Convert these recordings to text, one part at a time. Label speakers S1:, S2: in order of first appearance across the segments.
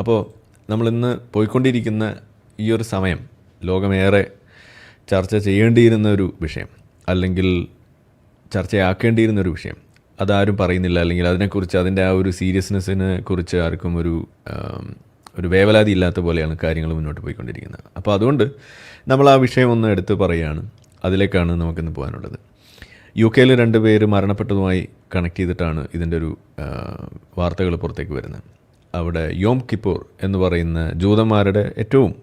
S1: അപ്പോൾ നമ്മളിന്ന് പോയിക്കൊണ്ടിരിക്കുന്ന ഈ ഒരു സമയം ലോകമേറെ ചർച്ച ചെയ്യേണ്ടിയിരുന്ന ഒരു വിഷയം, അല്ലെങ്കിൽ ചർച്ചയാക്കേണ്ടിയിരുന്നൊരു വിഷയം, അതാരും പറയുന്നില്ല, അല്ലെങ്കിൽ അതിനെക്കുറിച്ച് അതിൻ്റെ ആ ഒരു സീരിയസ്നെസ്സിനെ കുറിച്ച് ആർക്കും ഒരു വേവലാതി ഇല്ലാത്ത പോലെയാണ് കാര്യങ്ങൾ മുന്നോട്ട് പോയിക്കൊണ്ടിരിക്കുന്നത്. അപ്പോൾ അതുകൊണ്ട് നമ്മൾ ആ വിഷയം ഒന്ന് എടുത്ത് പറയുകയാണ്. അതിലേക്കാണ് നമുക്കിന്ന് പോകാനുള്ളത്. UK 2 പേര് മരണപ്പെട്ടതുമായി കണക്ട് ചെയ്തിട്ടാണ് ഇതിൻ്റെ ഒരു വാർത്തകൾ പുറത്തേക്ക് വരുന്നത്. അവിടെ യോം കിപ്പൂർ എന്ന് പറയുന്ന ജൂതന്മാരുടെ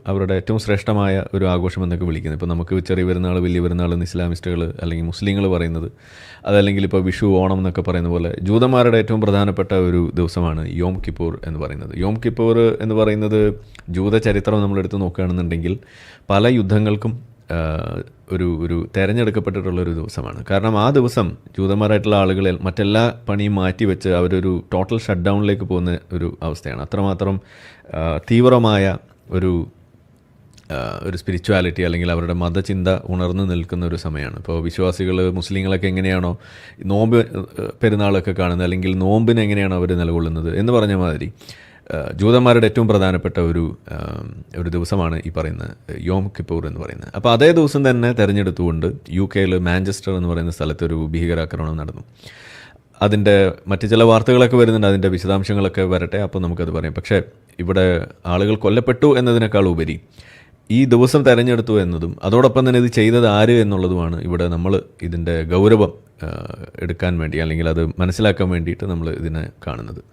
S1: അവരുടെ ഏറ്റവും ശ്രേഷ്ഠമായ ഒരു ആഘോഷം എന്നൊക്കെ വിളിക്കുന്നത്. ഇപ്പോൾ നമുക്ക് ചെറിയ പെരുന്നാൾ, വലിയ പെരുന്നാൾ എന്ന് ഇസ്ലാമിസ്റ്റുകൾ അല്ലെങ്കിൽ മുസ്ലിങ്ങൾ പറയുന്നത്, അതല്ലെങ്കിൽ ഇപ്പോൾ വിഷു, ഓണം എന്നൊക്കെ പറയുന്ന പോലെ ജൂതന്മാരുടെ ഏറ്റവും പ്രധാനപ്പെട്ട ഒരു ദിവസമാണ് യോം കിപ്പൂർ എന്ന് പറയുന്നത്. യോം കിപ്പൂർ എന്ന് പറയുന്നത് ജൂത ചരിത്രം നമ്മളെടുത്ത് നോക്കുകയാണെന്നുണ്ടെങ്കിൽ പല യുദ്ധങ്ങൾക്കും ഒരു തിരഞ്ഞെടുക്കപ്പെട്ടിട്ടുള്ളൊരു ദിവസമാണ്. കാരണം ആ ദിവസം ജൂതന്മാരായിട്ടുള്ള ആളുകളെ മറ്റെല്ലാ പണിയും മാറ്റിവെച്ച് അവരൊരു ടോട്ടൽ ഷട്ട് ഡൗണിലേക്ക് പോകുന്ന ഒരു അവസ്ഥയാണ്. അത്രമാത്രം തീവ്രമായ ഒരു സ്പിരിച്വാലിറ്റി അല്ലെങ്കിൽ അവരുടെ മതചിന്ത ഉണർന്നു നിൽക്കുന്ന ഒരു സമയമാണ്. ഇപ്പോൾ വിശ്വാസികൾ, മുസ്ലിങ്ങളൊക്കെ എങ്ങനെയാണോ നോമ്പ് പെരുന്നാളൊക്കെ കാണുന്നത്, അല്ലെങ്കിൽ നോമ്പിന് എങ്ങനെയാണോ അവർ നിലകൊള്ളുന്നത് എന്ന് പറഞ്ഞ മാതിരി ജൂതന്മാരുടെ ഏറ്റവും പ്രധാനപ്പെട്ട ഒരു ദിവസമാണ് ഈ പറയുന്ന യോം കിപ്പൂർ എന്ന് പറയുന്നത്. അപ്പോൾ അതേ ദിവസം തന്നെ തിരഞ്ഞെടുത്തുകൊണ്ട് UK മാഞ്ചസ്റ്റർ എന്ന് പറയുന്ന സ്ഥലത്ത് ഒരു ഭീകരാക്രമണം നടന്നു. അതിൻ്റെ മറ്റ് ചില വാർത്തകളൊക്കെ വരുന്നുണ്ട്, അതിൻ്റെ വിശദാംശങ്ങളൊക്കെ വരട്ടെ, അപ്പോൾ നമുക്കത് പറയാം. പക്ഷേ ഇവിടെ ആളുകൾ കൊല്ലപ്പെട്ടു എന്നതിനേക്കാൾ ഉപരി ഈ ദിവസം തിരഞ്ഞെടുത്തു എന്നതും അതോടൊപ്പം തന്നെ ഇത് ചെയ്തത് ആര് എന്നുള്ളതുമാണ് ഇവിടെ നമ്മൾ ഇതിൻ്റെ ഗൗരവം എടുക്കാൻ വേണ്ടി, അല്ലെങ്കിൽ അത് മനസ്സിലാക്കാൻ വേണ്ടിയിട്ട് നമ്മൾ ഇതിനെ കാണുന്നത്.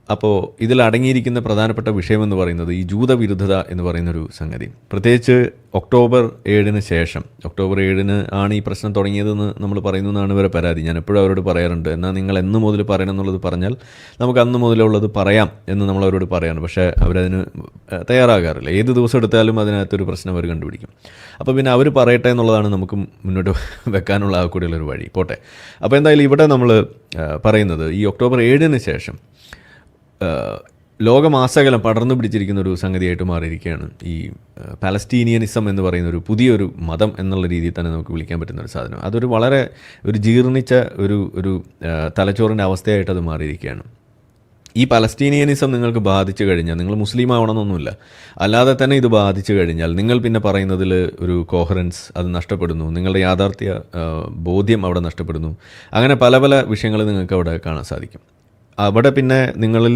S1: അപ്പോൾ ഇതിൽ അടങ്ങിയിരിക്കുന്ന പ്രധാനപ്പെട്ട വിഷയമെന്ന് പറയുന്നത് ഈ ജൂതവിരുദ്ധത എന്ന് പറയുന്നൊരു സംഗതി. പ്രത്യേകിച്ച് ഒക്ടോബർ 7 ശേഷം, ഒക്ടോബർ 7 ആണ് ഈ പ്രശ്നം തുടങ്ങിയതെന്ന് നമ്മൾ പറയുന്നു എന്നാണ് ഇവരെ പരാതി. ഞാൻ എപ്പോഴും അവരോട് പറയാറുണ്ട്, എന്നാൽ നിങ്ങൾ എന്ന് മുതൽ പറയണം എന്നുള്ളത് പറഞ്ഞാൽ നമുക്ക് അന്ന് മുതലുള്ളത് പറയാം എന്ന് നമ്മൾ അവരോട് പറയാണ്. പക്ഷേ അവരതിന് തയ്യാറാകാറില്ല. ഏത് ദിവസം എടുത്താലും അതിനകത്തൊരു പ്രശ്നം അവർ കണ്ടുപിടിക്കും. അപ്പോൾ പിന്നെ അവർ പറയട്ടെ എന്നുള്ളതാണ് നമുക്ക് മുന്നോട്ട് വെക്കാനുള്ള ആ കൂടിയുള്ളൊരു വഴി. പോട്ടെ. അപ്പോൾ എന്തായാലും ഇവിടെ നമ്മൾ പറയുന്നത് ഈ ഒക്ടോബർ 7 ശേഷം ലോകമാസകലം പടർന്നു പിടിച്ചിരിക്കുന്ന ഒരു സംഗതിയായിട്ട് മാറിയിരിക്കുകയാണ് ഈ പാലസ്തീനിയനിസം എന്ന് പറയുന്ന ഒരു പുതിയൊരു മതം എന്നുള്ള രീതിയിൽ തന്നെ നമുക്ക് വിളിക്കാൻ പറ്റുന്ന ഒരു സാധനം. അതൊരു വളരെ ജീർണിച്ച ഒരു തലച്ചോറിൻ്റെ അവസ്ഥയായിട്ട് അത് മാറിയിരിക്കുകയാണ്. ഈ പലസ്തീനിയനിസം നിങ്ങൾക്ക് ബാധിച്ചു കഴിഞ്ഞാൽ, നിങ്ങൾ മുസ്ലിം ആവണമെന്നൊന്നുമില്ല, അല്ലാതെ തന്നെ ഇത് ബാധിച്ചു കഴിഞ്ഞാൽ നിങ്ങൾ പിന്നെ പറയുന്നതിൽ ഒരു കോഹറൻസ് അത് നഷ്ടപ്പെടുന്നു, നിങ്ങളുടെ യാഥാർത്ഥ്യ ബോധ്യം അവിടെ നഷ്ടപ്പെടുന്നു. അങ്ങനെ പല പല വിഷയങ്ങൾ നിങ്ങൾക്ക് അവിടെ കാണാൻ സാധിക്കും. അവിടെ പിന്നെ നിങ്ങളിൽ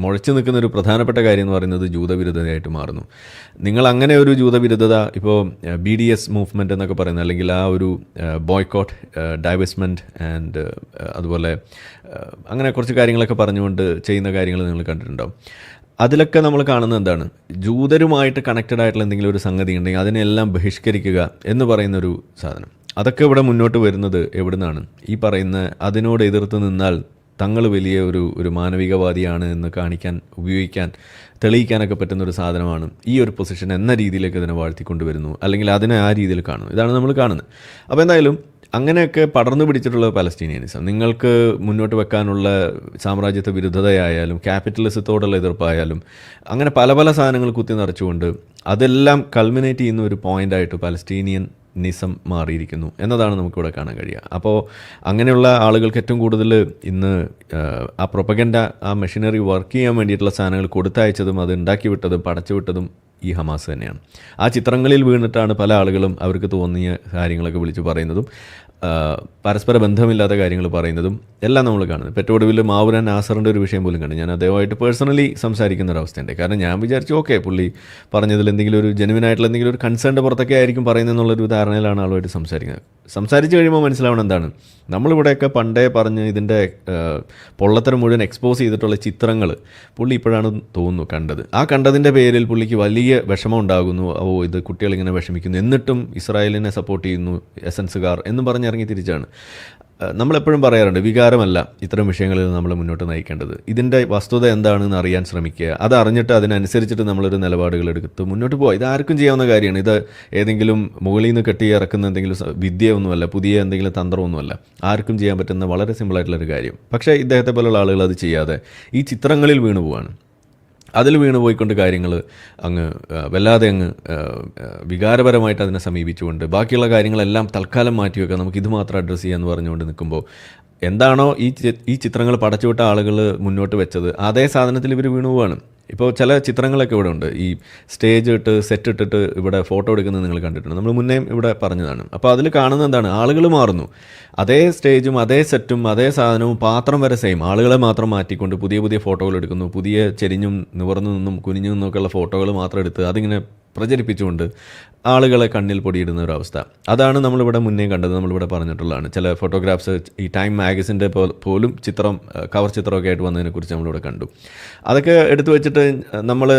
S1: മുഴച്ചു നിൽക്കുന്ന ഒരു പ്രധാനപ്പെട്ട കാര്യം എന്ന് പറയുന്നത് ജൂതവിരുദ്ധതയായിട്ട് മാറുന്നു. നിങ്ങൾ അങ്ങനെ ഒരു ജൂതവിരുദ്ധത, ഇപ്പോൾ BDS മൂവ്മെൻറ്റ് എന്നൊക്കെ പറയുന്നത്, അല്ലെങ്കിൽ ആ ഒരു ബോയ്ക്കോട്ട്, ഡൈവെസ്റ്റ്മെൻറ്റ് ആൻഡ് അതുപോലെ അങ്ങനെ കുറച്ച് കാര്യങ്ങളൊക്കെ പറഞ്ഞുകൊണ്ട് ചെയ്യുന്ന കാര്യങ്ങൾ നിങ്ങൾ കണ്ടിട്ടുണ്ടാവും. അതിലൊക്കെ നമ്മൾ കാണുന്നത് എന്താണ്, ജൂതരുമായിട്ട് കണക്റ്റഡ് ആയിട്ടുള്ള എന്തെങ്കിലും ഒരു സംഗതി ഉണ്ടെങ്കിൽ അതിനെല്ലാം ബഹിഷ്കരിക്കുക എന്ന് പറയുന്നൊരു സാധനം. അതൊക്കെ ഇവിടെ മുന്നോട്ട് വരുന്നത് എവിടെ നിന്നാണ്? ഈ പറയുന്ന അതിനോട് എതിർത്ത് നിന്നാൽ തങ്ങൾ വലിയ ഒരു മാനവികവാദിയാണ് എന്ന് ഉപയോഗിക്കാൻ, തെളിയിക്കാനൊക്കെ പറ്റുന്നൊരു സാധനമാണ് ഈ ഒരു പൊസിഷൻ എന്ന രീതിയിലേക്ക് ഇതിനെ വാഴ്ത്തിക്കൊണ്ടുവരുന്നു, അല്ലെങ്കിൽ അതിനെ ആ രീതിയിൽ കാണുന്നു. ഇതാണ് നമ്മൾ കാണുന്നത്. അപ്പോൾ എന്തായാലും അങ്ങനെയൊക്കെ പടർന്നു പിടിച്ചിട്ടുള്ള പലസ്തീനിയനിസം നിങ്ങൾക്ക് മുന്നോട്ട് വെക്കാനുള്ള സാമ്രാജ്യത്വ വിരുദ്ധതയായാലും ക്യാപിറ്റലിസത്തോടുള്ള എതിർപ്പായാലും അങ്ങനെ പല പല സാധനങ്ങൾ കുത്തി നിറച്ചുകൊണ്ട് അതെല്ലാം കൾമിനേറ്റ് ചെയ്യുന്ന ഒരു പോയിൻ്റായിട്ട് പലസ്തീനിയനിസം മാറിയിരിക്കുന്നു എന്നതാണ് നമുക്കിവിടെ കാണാൻ കഴിയുക. അപ്പോൾ അങ്ങനെയുള്ള ആളുകൾക്ക് ഏറ്റവും കൂടുതൽ ഇന്ന് ആ പ്രൊപ്പഗൻഡ, ആ മെഷീനറി വർക്ക് ചെയ്യാൻ വേണ്ടിയിട്ടുള്ള സാധനങ്ങൾ കൊടുത്തയച്ചതും അത് ഉണ്ടാക്കി വിട്ടതും പടച്ചു വിട്ടതും ഈ ഹമാസ് തന്നെയാണ്. ആ ചിത്രങ്ങളിൽ വീണിട്ടാണ് പല ആളുകളും അവർക്ക് തോന്നിയ കാര്യങ്ങളൊക്കെ വിളിച്ച് പറയുന്നതും പരസ്പര ബന്ധമില്ലാത്ത കാര്യങ്ങൾ പറയുന്നതും എല്ലാം നമ്മൾ കാണുന്നത്. ഇപ്പോൾ ഏറ്റവും ഒടുവിൽ മാവുരൻ നാസറിൻ്റെ ഒരു വിഷയം പോലും കണ്ടു. ഞാൻ അദ്ദേഹമായിട്ട് പേഴ്സണലി സംസാരിക്കുന്ന ഒരു അവസ്ഥയുണ്ട്. കാരണം ഞാൻ വിചാരിച്ചു ഓക്കെ, പുള്ളി പറഞ്ഞതിൽ എന്തെങ്കിലും ഒരു ജെനുവിനായിട്ടുള്ള എന്തെങ്കിലും ഒരു കൺസേണിൻ്റെ പുറത്തൊക്കെ ആയിരിക്കും പറയുന്നതെന്നുള്ളൊരു ധാരണയിലാണ് ആളുമായിട്ട് സംസാരിക്കുന്നത്. സംസാരിച്ച് കഴിയുമ്പോൾ മനസ്സിലാവണം എന്താണ്, നമ്മളിവിടെയൊക്കെ പണ്ടേ പറഞ്ഞ് ഇതിൻ്റെ പൊള്ളത്തരം മുഴുവൻ എക്സ്പോസ് ചെയ്തിട്ടുള്ള ചിത്രങ്ങൾ പുള്ളി ഇപ്പോഴാണ് തോന്നുന്നു കണ്ടത്. ആ കണ്ടതിൻ്റെ പേരിൽ പുള്ളിക്ക് വലിയ വിഷമം ഉണ്ടാകുന്നു. ഇത് കുട്ടികളിങ്ങനെ വിഷമിക്കുന്നു, എന്നിട്ടും ഇസ്രായേലിനെ സപ്പോർട്ട് ചെയ്യുന്നു എസൻസുകാർ എന്നും പറഞ്ഞിറങ്ങി തിരിച്ചാണ്. നമ്മളെപ്പോഴും പറയാറുണ്ട്, വികാരമല്ല ഇത്തരം വിഷയങ്ങളിൽ നമ്മൾ മുന്നോട്ട് നയിക്കേണ്ടത്. ഇതിൻ്റെ വസ്തുത എന്താണെന്ന് അറിയാൻ ശ്രമിക്കുക, അത് അറിഞ്ഞിട്ട് അതിനനുസരിച്ചിട്ട് നമ്മളൊരു നിലപാടുകൾ എടുത്ത് മുന്നോട്ട് പോവുക. ഇതാർക്കും ചെയ്യാവുന്ന കാര്യമാണ്. ഇത് ഏതെങ്കിലും മുകളിൽ നിന്ന് കെട്ടി ഇറക്കുന്ന എന്തെങ്കിലും വിദ്യ ഒന്നുമല്ല, പുതിയ എന്തെങ്കിലും തന്ത്രമൊന്നുമല്ല. ആർക്കും ചെയ്യാൻ പറ്റുന്ന വളരെ സിമ്പിളായിട്ടുള്ളൊരു കാര്യം. പക്ഷേ ഇദ്ദേഹത്തെ പോലുള്ള ആളുകൾ അത് ചെയ്യാതെ ഈ ചിത്രങ്ങളിൽ വീണു പോവാണ്. അതിൽ വീണ് പോയിക്കൊണ്ട് കാര്യങ്ങൾ വല്ലാതെ വികാരപരമായിട്ട് അതിനെ സമീപിച്ചുകൊണ്ട് ബാക്കിയുള്ള കാര്യങ്ങളെല്ലാം തൽക്കാലം മാറ്റിവെക്കുക, നമുക്കിത് മാത്രം അഡ്രസ്സ് ചെയ്യാമെന്ന് പറഞ്ഞുകൊണ്ട് നിൽക്കുമ്പോൾ എന്താണോ ഈ ചിത്രങ്ങൾ പടച്ചുവിട്ട ആളുകൾ മുന്നോട്ട് വെച്ചത് അതേ സാധനത്തിൽ ഇവർ വീണു പോവാണ്. ഇപ്പോൾ ചില ചിത്രങ്ങളൊക്കെ ഇവിടെ ഉണ്ട്, ഈ സ്റ്റേജ് ഇട്ട് സെറ്റ് ഇട്ടിട്ട് ഇവിടെ ഫോട്ടോ എടുക്കുന്നത് നിങ്ങൾ കണ്ടിട്ടുണ്ട്, നമ്മൾ മുന്നേ ഇവിടെ പറഞ്ഞതാണ്. അപ്പോൾ അതിൽ കാണുന്നത് എന്താണ്, ആളുകൾ മാറുന്നു, അതേ സ്റ്റേജും അതേ സെറ്റും അതേ സാധനവും പാത്രം വരെ സെയിം, ആളുകളെ മാത്രം മാറ്റിക്കൊണ്ട് പുതിയ പുതിയ ഫോട്ടോകൾ എടുക്കുന്നു, പുതിയ ചെരിഞ്ഞും നിവർന്നു നിന്നും കുനിഞ്ഞു നിന്നൊക്കെയുള്ള ഫോട്ടോകൾ മാത്രം എടുത്ത് അതിങ്ങനെ പ്രചരിപ്പിച്ചുകൊണ്ട് ആളുകളെ കണ്ണിൽ പൊടിയിടുന്ന ഒരു അവസ്ഥ. അതാണ് നമ്മളിവിടെ മുന്നേ കണ്ടത്, നമ്മളിവിടെ പറഞ്ഞിട്ടുള്ളതാണ്. ചില ഫോട്ടോഗ്രാഫ്സ് ഈ ടൈം മാഗസിൻ്റെ പോലും ചിത്രം, കവർ ചിത്രമൊക്കെ ആയിട്ട് വന്നതിനെക്കുറിച്ച് നമ്മളിവിടെ കണ്ടു. അതൊക്കെ എടുത്തു വെച്ചിട്ട് നമ്മൾ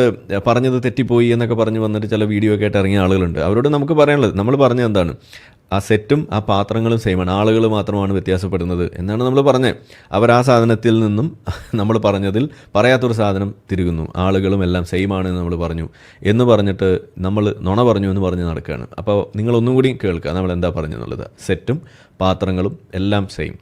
S1: പറഞ്ഞത് തെറ്റിപ്പോയി എന്നൊക്കെ പറഞ്ഞ് വന്നിട്ട് ചില വീഡിയോ ഒക്കെ ആയിട്ട് ഇറങ്ങിയ ആളുകളുണ്ട്. അവരോട് നമുക്ക് പറയാനുള്ളത്, നമ്മൾ പറഞ്ഞത് എന്താണ്, ആ സെറ്റും ആ പാത്രങ്ങളും സെയിമാണ്, ആളുകൾ മാത്രമാണ് വ്യത്യാസപ്പെടുന്നത് എന്നാണ് നമ്മൾ പറഞ്ഞത്. അവർ ആ സാധനത്തിൽ നിന്നും നമ്മൾ പറഞ്ഞതിൽ പറയാത്തൊരു സാധനം തിരുകുന്നു, ആളുകളും എല്ലാം സെയിമാണ് എന്ന് നമ്മൾ പറഞ്ഞു എന്ന് പറഞ്ഞിട്ട് നമ്മൾ നുണ പറഞ്ഞു എന്ന് പറഞ്ഞ് നടക്കുകയാണ്. അപ്പോൾ നിങ്ങളൊന്നും കൂടി കേൾക്കുക നമ്മൾ എന്താ പറഞ്ഞെന്നുള്ളത്. സെറ്റും പാത്രങ്ങളും എല്ലാം സെയിം,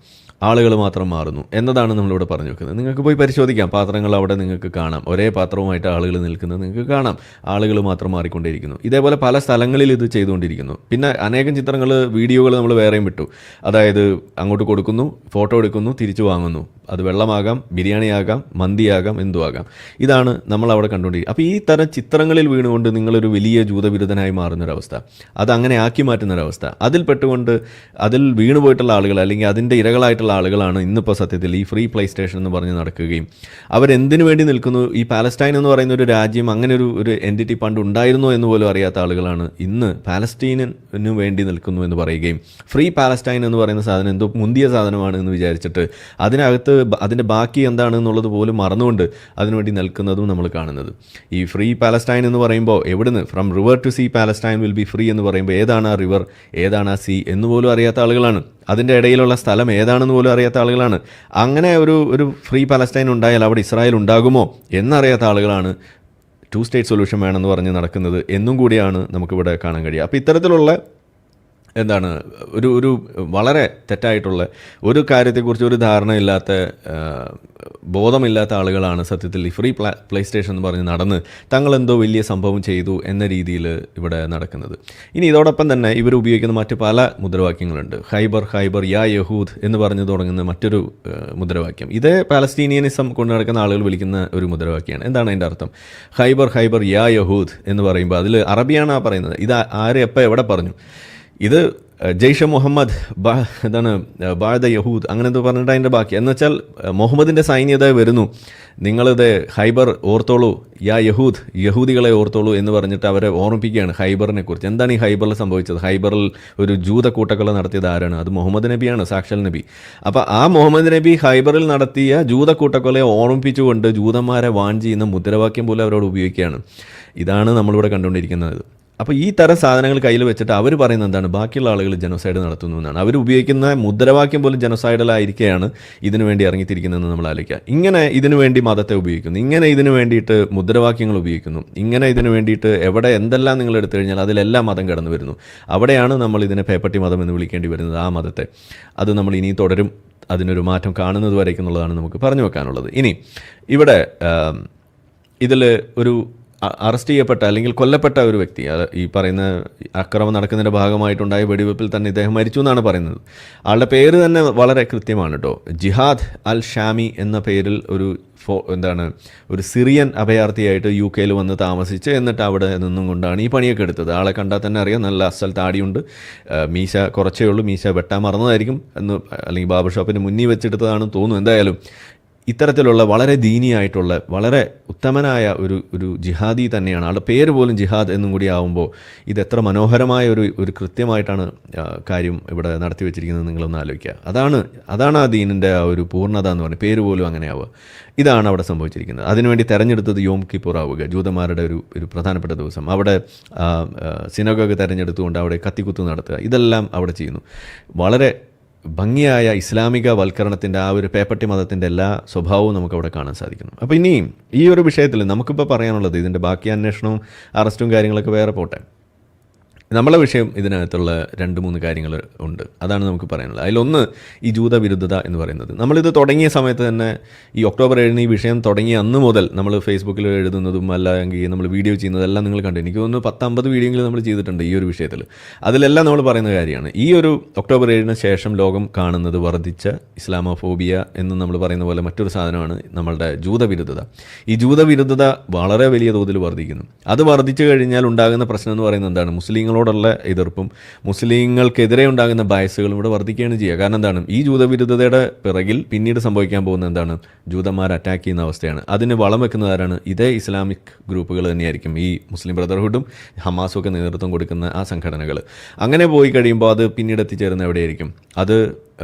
S1: ആളുകൾ മാത്രം മാറുന്നു എന്നതാണ് നമ്മളിവിടെ പറഞ്ഞു വെക്കുന്നത്. നിങ്ങൾക്ക് പോയി പരിശോധിക്കാം, പാത്രങ്ങൾ അവിടെ നിങ്ങൾക്ക് കാണാം, ഒരേ പാത്രവുമായിട്ട് ആളുകൾ നിൽക്കുന്നത് നിങ്ങൾക്ക് കാണാം, ആളുകൾ മാത്രം മാറിക്കൊണ്ടിരിക്കുന്നു. ഇതേപോലെ പല സ്ഥലങ്ങളിൽ ഇത് ചെയ്തുകൊണ്ടിരിക്കുന്നു. പിന്നെ അനേകം ചിത്രങ്ങൾ, വീഡിയോകൾ നമ്മൾ വേറെയും വിട്ടു. അതായത് അങ്ങോട്ട് കൊടുക്കുന്നു, ഫോട്ടോ എടുക്കുന്നു, തിരിച്ചു വാങ്ങുന്നു. അത് വെള്ളമാകാം, ബിരിയാണിയാകാം, മന്തിയാകാം, എന്തുമാകാം. ഇതാണ് നമ്മൾ അവിടെ കണ്ടുകൊണ്ടിരിക്കുന്നത്. അപ്പോൾ ഈ തരം ചിത്രങ്ങളിൽ വീണുകൊണ്ട് നിങ്ങളൊരു വലിയ ജൂതവിരുദ്ധനായി മാറുന്നൊരവസ്ഥ, അതങ്ങനെ ആക്കി മാറ്റുന്നൊരവസ്ഥ, അതിൽ പെട്ടുകൊണ്ട് അതിൽ വീണുപോയിട്ടുള്ള ആളുകൾ അല്ലെങ്കിൽ അതിൻ്റെ ഇരകളായിട്ടുള്ള ആളുകളാണ് ഇന്നിപ്പോൾ സത്യത്തിൽ ഈ ഫ്രീ പ്ലേ സ്റ്റേഷൻ എന്ന് പറഞ്ഞ് നടക്കുകയും അവരെന്തിനു വേണ്ടി നിൽക്കുന്നു, ഈ പാലസ്റ്റൈൻ എന്ന് പറയുന്ന ഒരു രാജ്യം അങ്ങനെ ഒരു എൻറ്റിറ്റി പണ്ട് ഉണ്ടായിരുന്നോ എന്ന് പോലും അറിയാത്ത ആളുകളാണ് ഇന്ന് പാലസ്റ്റീനു വേണ്ടി നിൽക്കുന്നു എന്ന് പറയുകയും ഫ്രീ പാലസ്റ്റൈൻ എന്ന് പറയുന്ന സാധനം എന്തോ മുന്തിയ സാധനമാണ് എന്ന് വിചാരിച്ചിട്ട് അതിനകത്ത് അതിൻ്റെ ബാക്കി എന്താണെന്നുള്ളത് പോലും മറന്നുകൊണ്ട് അതിനുവേണ്ടി നിൽക്കുന്നതും നമ്മൾ കാണുന്നത്. ഈ ഫ്രീ പാലസ്റ്റൈൻ എന്ന് പറയുമ്പോൾ എവിടുന്ന്, from river to sea Palestine will be free എന്ന് പറയുമ്പോൾ ഏതാണ് ആ റിവർ, ഏതാണ് ആ സീ എന്ന് പോലും അറിയാത്ത ആളുകളാണ്. അതിൻ്റെ ഇടയിലുള്ള സ്ഥലം ഏതാണെന്ന് പോലും അറിയാത്ത ആളുകളാണ്. അങ്ങനെ ഒരു ഫ്രീ പാലസ്റ്റൈൻ ഉണ്ടായാൽ അവിടെ ഇസ്രായേൽ ഉണ്ടാകുമോ എന്നറിയാത്ത ആളുകളാണ് 2 സ്റ്റേറ്റ് സൊല്യൂഷൻ വേണമെന്ന് പറഞ്ഞ് നടക്കുന്നത് എന്നും കൂടിയാണ് നമുക്കിവിടെ കാണാൻ കഴിയുക. അപ്പോൾ ഇത്തരത്തിലുള്ള എന്താണ് ഒരു വളരെ തെറ്റായിട്ടുള്ള ഒരു കാര്യത്തെക്കുറിച്ച് ഒരു ധാരണയില്ലാത്ത, ബോധമില്ലാത്ത ആളുകളാണ് സത്യത്തിൽ ഈ ഫ്രീ പ്ലേ സ്റ്റേഷൻ എന്ന് പറഞ്ഞ് നടന്ന് തങ്ങളെന്തോ വലിയ സംഭവം ചെയ്തു എന്ന രീതിയിൽ ഇവിടെ നടക്കുന്നത്. ഇനി ഇതോടൊപ്പം തന്നെ ഇവർ ഉപയോഗിക്കുന്ന മറ്റ് പല മുദ്രാവാക്യങ്ങളുണ്ട്. ഹൈബർ ഹൈബർ യാ യഹൂദ് എന്ന് പറഞ്ഞ് തുടങ്ങുന്ന മറ്റൊരു മുദ്രാവാക്യം, ഇതേ പാലസ്തീനിയനിസം കൊണ്ട് നടക്കുന്ന ആളുകൾ വിളിക്കുന്ന ഒരു മുദ്രാവാക്യമാണ്. എന്താണ് അതിൻ്റെ അർത്ഥം? ഹൈബർ ഹൈബർ യാ യഹൂദ് എന്ന് പറയുമ്പോൾ അതിൽ അറബിയാണ് ആ പറയുന്നത്. ഇത് ആര് എപ്പോൾ എവിടെ പറഞ്ഞു? ഇത് ജയ്ഷെ മുഹമ്മദ് എന്താണ് ബാദ യഹൂദ് അങ്ങനെ എന്തോ പറഞ്ഞിട്ട് അതിൻ്റെ ബാക്കി എന്ന് വെച്ചാൽ മുഹമ്മദിൻ്റെ സൈന്യത വരുന്നു, നിങ്ങളിത് ഹൈബർ ഓർത്തോളൂ, യാ യഹൂദ് യഹൂദികളെ ഓർത്തോളൂ എന്ന് പറഞ്ഞിട്ട് അവരെ ഓർമ്മിപ്പിക്കുകയാണ് ഹൈബറിനെ കുറിച്ച്. എന്താണ് ഈ ഹൈബറിൽ സംഭവിച്ചത്? ഹൈബറിൽ ഒരു ജൂത കൂട്ടക്കൊല നടത്തിയത് ആരാണ്? അത് മുഹമ്മദ് നബിയാണ്, സാക്ഷാൽ നബി. അപ്പോൾ ആ മുഹമ്മദ് നബി ഹൈബറിൽ നടത്തിയ ജൂത കൂട്ടക്കൊലയെ ഓർമ്മിപ്പിച്ചുകൊണ്ട് ജൂതന്മാരെ വാൺ ചെയ്യുന്ന മുദ്രാവാക്യം പോലും അവരോട് ഉപയോഗിക്കുകയാണ്. ഇതാണ് നമ്മളിവിടെ കണ്ടുകൊണ്ടിരിക്കുന്നത്. അപ്പോൾ ഈ തരം സാധനങ്ങൾ കയ്യിൽ വെച്ചിട്ട് അവർ പറയുന്നത് എന്താണ്? ബാക്കിയുള്ള ആളുകൾ ജനോസൈഡ് നടത്തുന്നു എന്നാണ്. അവർ ഉപയോഗിക്കുന്ന മുദ്രാവാക്യം പോലും ജനോസൈഡലായിരിക്കുകയാണ് ഇതിനു വേണ്ടി ഇറങ്ങിത്തിരിക്കുന്നതെന്ന് നമ്മൾ ആലോചിക്കുക. ഇങ്ങനെ ഇതിനു വേണ്ടി മതത്തെ ഉപയോഗിക്കുന്നു, ഇങ്ങനെ ഇതിനു വേണ്ടിയിട്ട് മുദ്രാവാക്യങ്ങൾ ഉപയോഗിക്കുന്നു, ഇങ്ങനെ ഇതിനു വേണ്ടിയിട്ട് എവിടെ എന്തെല്ലാം നിങ്ങൾ എടുത്തു കഴിഞ്ഞാൽ അതിലെല്ലാം മതം കടന്നു വരുന്നു. അവിടെയാണ് നമ്മൾ ഇതിനെ പേപ്പട്ടി മതം എന്ന് വിളിക്കേണ്ടി വരുന്നത്. ആ മതത്തെ അത് നമ്മൾ ഇനി തുടരും, അതിനൊരു മാറ്റം കാണുന്നത് വരയ്ക്കുന്നുള്ളതാണ് നമുക്ക് പറഞ്ഞു വെക്കാനുള്ളത്. ഇനി ഇവിടെ ഇതിൽ ഒരു അറസ്റ്റ് ചെയ്യപ്പെട്ട അല്ലെങ്കിൽ കൊല്ലപ്പെട്ട ഒരു വ്യക്തി, ഈ പറയുന്ന അക്രമം നടക്കുന്നതിൻ്റെ ഭാഗമായിട്ടുണ്ടായ വെടിവെപ്പിൽ തന്നെ ഇദ്ദേഹം മരിച്ചു എന്നാണ് പറയുന്നത്. ആളുടെ പേര് തന്നെ വളരെ കൃത്യമാണ് കേട്ടോ. ജിഹാദ് അൽ ഷാമി എന്ന പേരിൽ ഒരു സിറിയൻ അഭയാർത്ഥിയായിട്ട് UK വന്ന് താമസിച്ച് എന്നിട്ട് അവിടെ നിന്നും കൊണ്ടാണ് ഈ പണിയൊക്കെ എടുത്തത്. ആളെ കണ്ടാൽ തന്നെ അറിയാം, നല്ല അസൽ താടിയുണ്ട്, മീശ കുറച്ചേ ഉള്ളൂ, മീശ വെട്ടാൻ മറന്നതായിരിക്കും എന്ന്, അല്ലെങ്കിൽ ബാർബർ ഷോപ്പിന് മുന്നിൽ വെച്ചെടുത്തതാണെന്ന് തോന്നുന്നു. എന്തായാലും ഇത്തരത്തിലുള്ള വളരെ ദീനിയായിട്ടുള്ള വളരെ ഉത്തമനായ ഒരു ജിഹാദി തന്നെയാണ്. ആളുടെ പേര് പോലും ജിഹാദ് എന്നും കൂടി ആവുമ്പോൾ ഇതെത്ര മനോഹരമായ ഒരു കൃത്യമായിട്ടാണ് കാര്യം ഇവിടെ നടത്തി വെച്ചിരിക്കുന്നത് നിങ്ങളൊന്ന് ആലോചിക്കുക. അതാണ് ആ ദീനിൻ്റെ ആ ഒരു പൂർണ്ണത എന്ന് പറഞ്ഞാൽ പേര് പോലും അങ്ങനെ ആവുക. ഇതാണ് അവിടെ സംഭവിച്ചിരിക്കുന്നത്. അതിനുവേണ്ടി തെരഞ്ഞെടുത്തത് യോം കിപ്പൂർ ആവുക, ജൂതന്മാരുടെ ഒരു പ്രധാനപ്പെട്ട ദിവസം. അവിടെ സിനഗോഗ് തെരഞ്ഞെടുത്തുകൊണ്ട് അവിടെ കത്തിക്കുത്ത് നടത്തുക, ഇതെല്ലാം അവിടെ ചെയ്യുന്നു. വളരെ ഭംഗിയായ ഇസ്ലാമിക വൽക്കരണത്തിൻ്റെ ആ ഒരു പേപ്പട്ടി മതത്തിൻ്റെ എല്ലാ സ്വഭാവവും നമുക്കവിടെ കാണാൻ സാധിക്കുന്നു. അപ്പോൾ ഇനിയും ഈ ഒരു വിഷയത്തിൽ നമുക്കിപ്പോൾ പറയാനുള്ളത്, ഇതിൻ്റെ ബാക്കി അന്വേഷണവും അറസ്റ്റും കാര്യങ്ങളൊക്കെ വേറെ പോട്ടെ, നമ്മളെ വിഷയം ഇതിനകത്തുള്ള 2-3 കാര്യങ്ങൾ ഉണ്ട്. അതാണ് നമുക്ക് പറയാനുള്ളത്. അതിലൊന്ന് ഈ ജൂതവിരുദ്ധത എന്ന് പറയുന്നത്. നമ്മളിത് തുടങ്ങിയ സമയത്ത് തന്നെ ഈ ഒക്ടോബർ 7 ഈ വിഷയം തുടങ്ങിയ അന്ന് മുതൽ നമ്മൾ ഫേസ്ബുക്കിൽ എഴുതുന്നതും അല്ലെങ്കിൽ നമ്മൾ വീഡിയോ ചെയ്യുന്നതെല്ലാം നിങ്ങൾ കണ്ടു. എനിക്ക് തോന്നുന്നു 10-50 വീഡിയോകൾ നമ്മൾ ചെയ്തിട്ടുണ്ട് ഈ ഒരു വിഷയത്തിൽ. അതിലെല്ലാം നമ്മൾ പറയുന്ന കാര്യമാണ് ഈ ഒരു ഒക്ടോബർ 7 ശേഷം ലോകം കാണുന്നത് വർദ്ധിച്ച ഇസ്ലാമോഫോബിയ എന്ന് നമ്മൾ പറയുന്ന പോലെ മറ്റൊരു സാധനമാണ് നമ്മളുടെ ജൂതവിരുദ്ധത. ഈ ജൂതവിരുദ്ധത വളരെ വലിയ തോതിൽ വർദ്ധിക്കുന്നു. അത് വർദ്ധിച്ചു കഴിഞ്ഞാൽ ഉണ്ടാകുന്ന പ്രശ്നം എന്ന് പറയുന്നത് എന്താണ്? മുസ്ലിങ്ങളോടുള്ള എതിർപ്പും മുസ്ലിങ്ങൾക്കെതിരെ ഉണ്ടാകുന്ന ബയസുകളും ഇവിടെ വർദ്ധിക്കുകയാണ് ചെയ്യുക. കാരണം എന്താണ്? ഈ ജൂതവിരുദ്ധതയുടെ പിറകിൽ പിന്നീട് സംഭവിക്കാൻ പോകുന്നത് എന്താണ്? ജൂതന്മാർ അറ്റാക്ക് ചെയ്യുന്ന അവസ്ഥയാണ്. അതിന് വളം വെക്കുന്നത് ആരാണ്? ഇതേ ഇസ്ലാമിക് ഗ്രൂപ്പുകൾ തന്നെയായിരിക്കും. ഈ മുസ്ലിം ബ്രദർഹുഡും ഹമാസും ഒക്കെ നേതൃത്വം കൊടുക്കുന്ന ആ സംഘടനകൾ. അങ്ങനെ പോയി കഴിയുമ്പോൾ അത് പിന്നീട് എത്തിച്ചേരുന്ന എവിടെയായിരിക്കും? അത്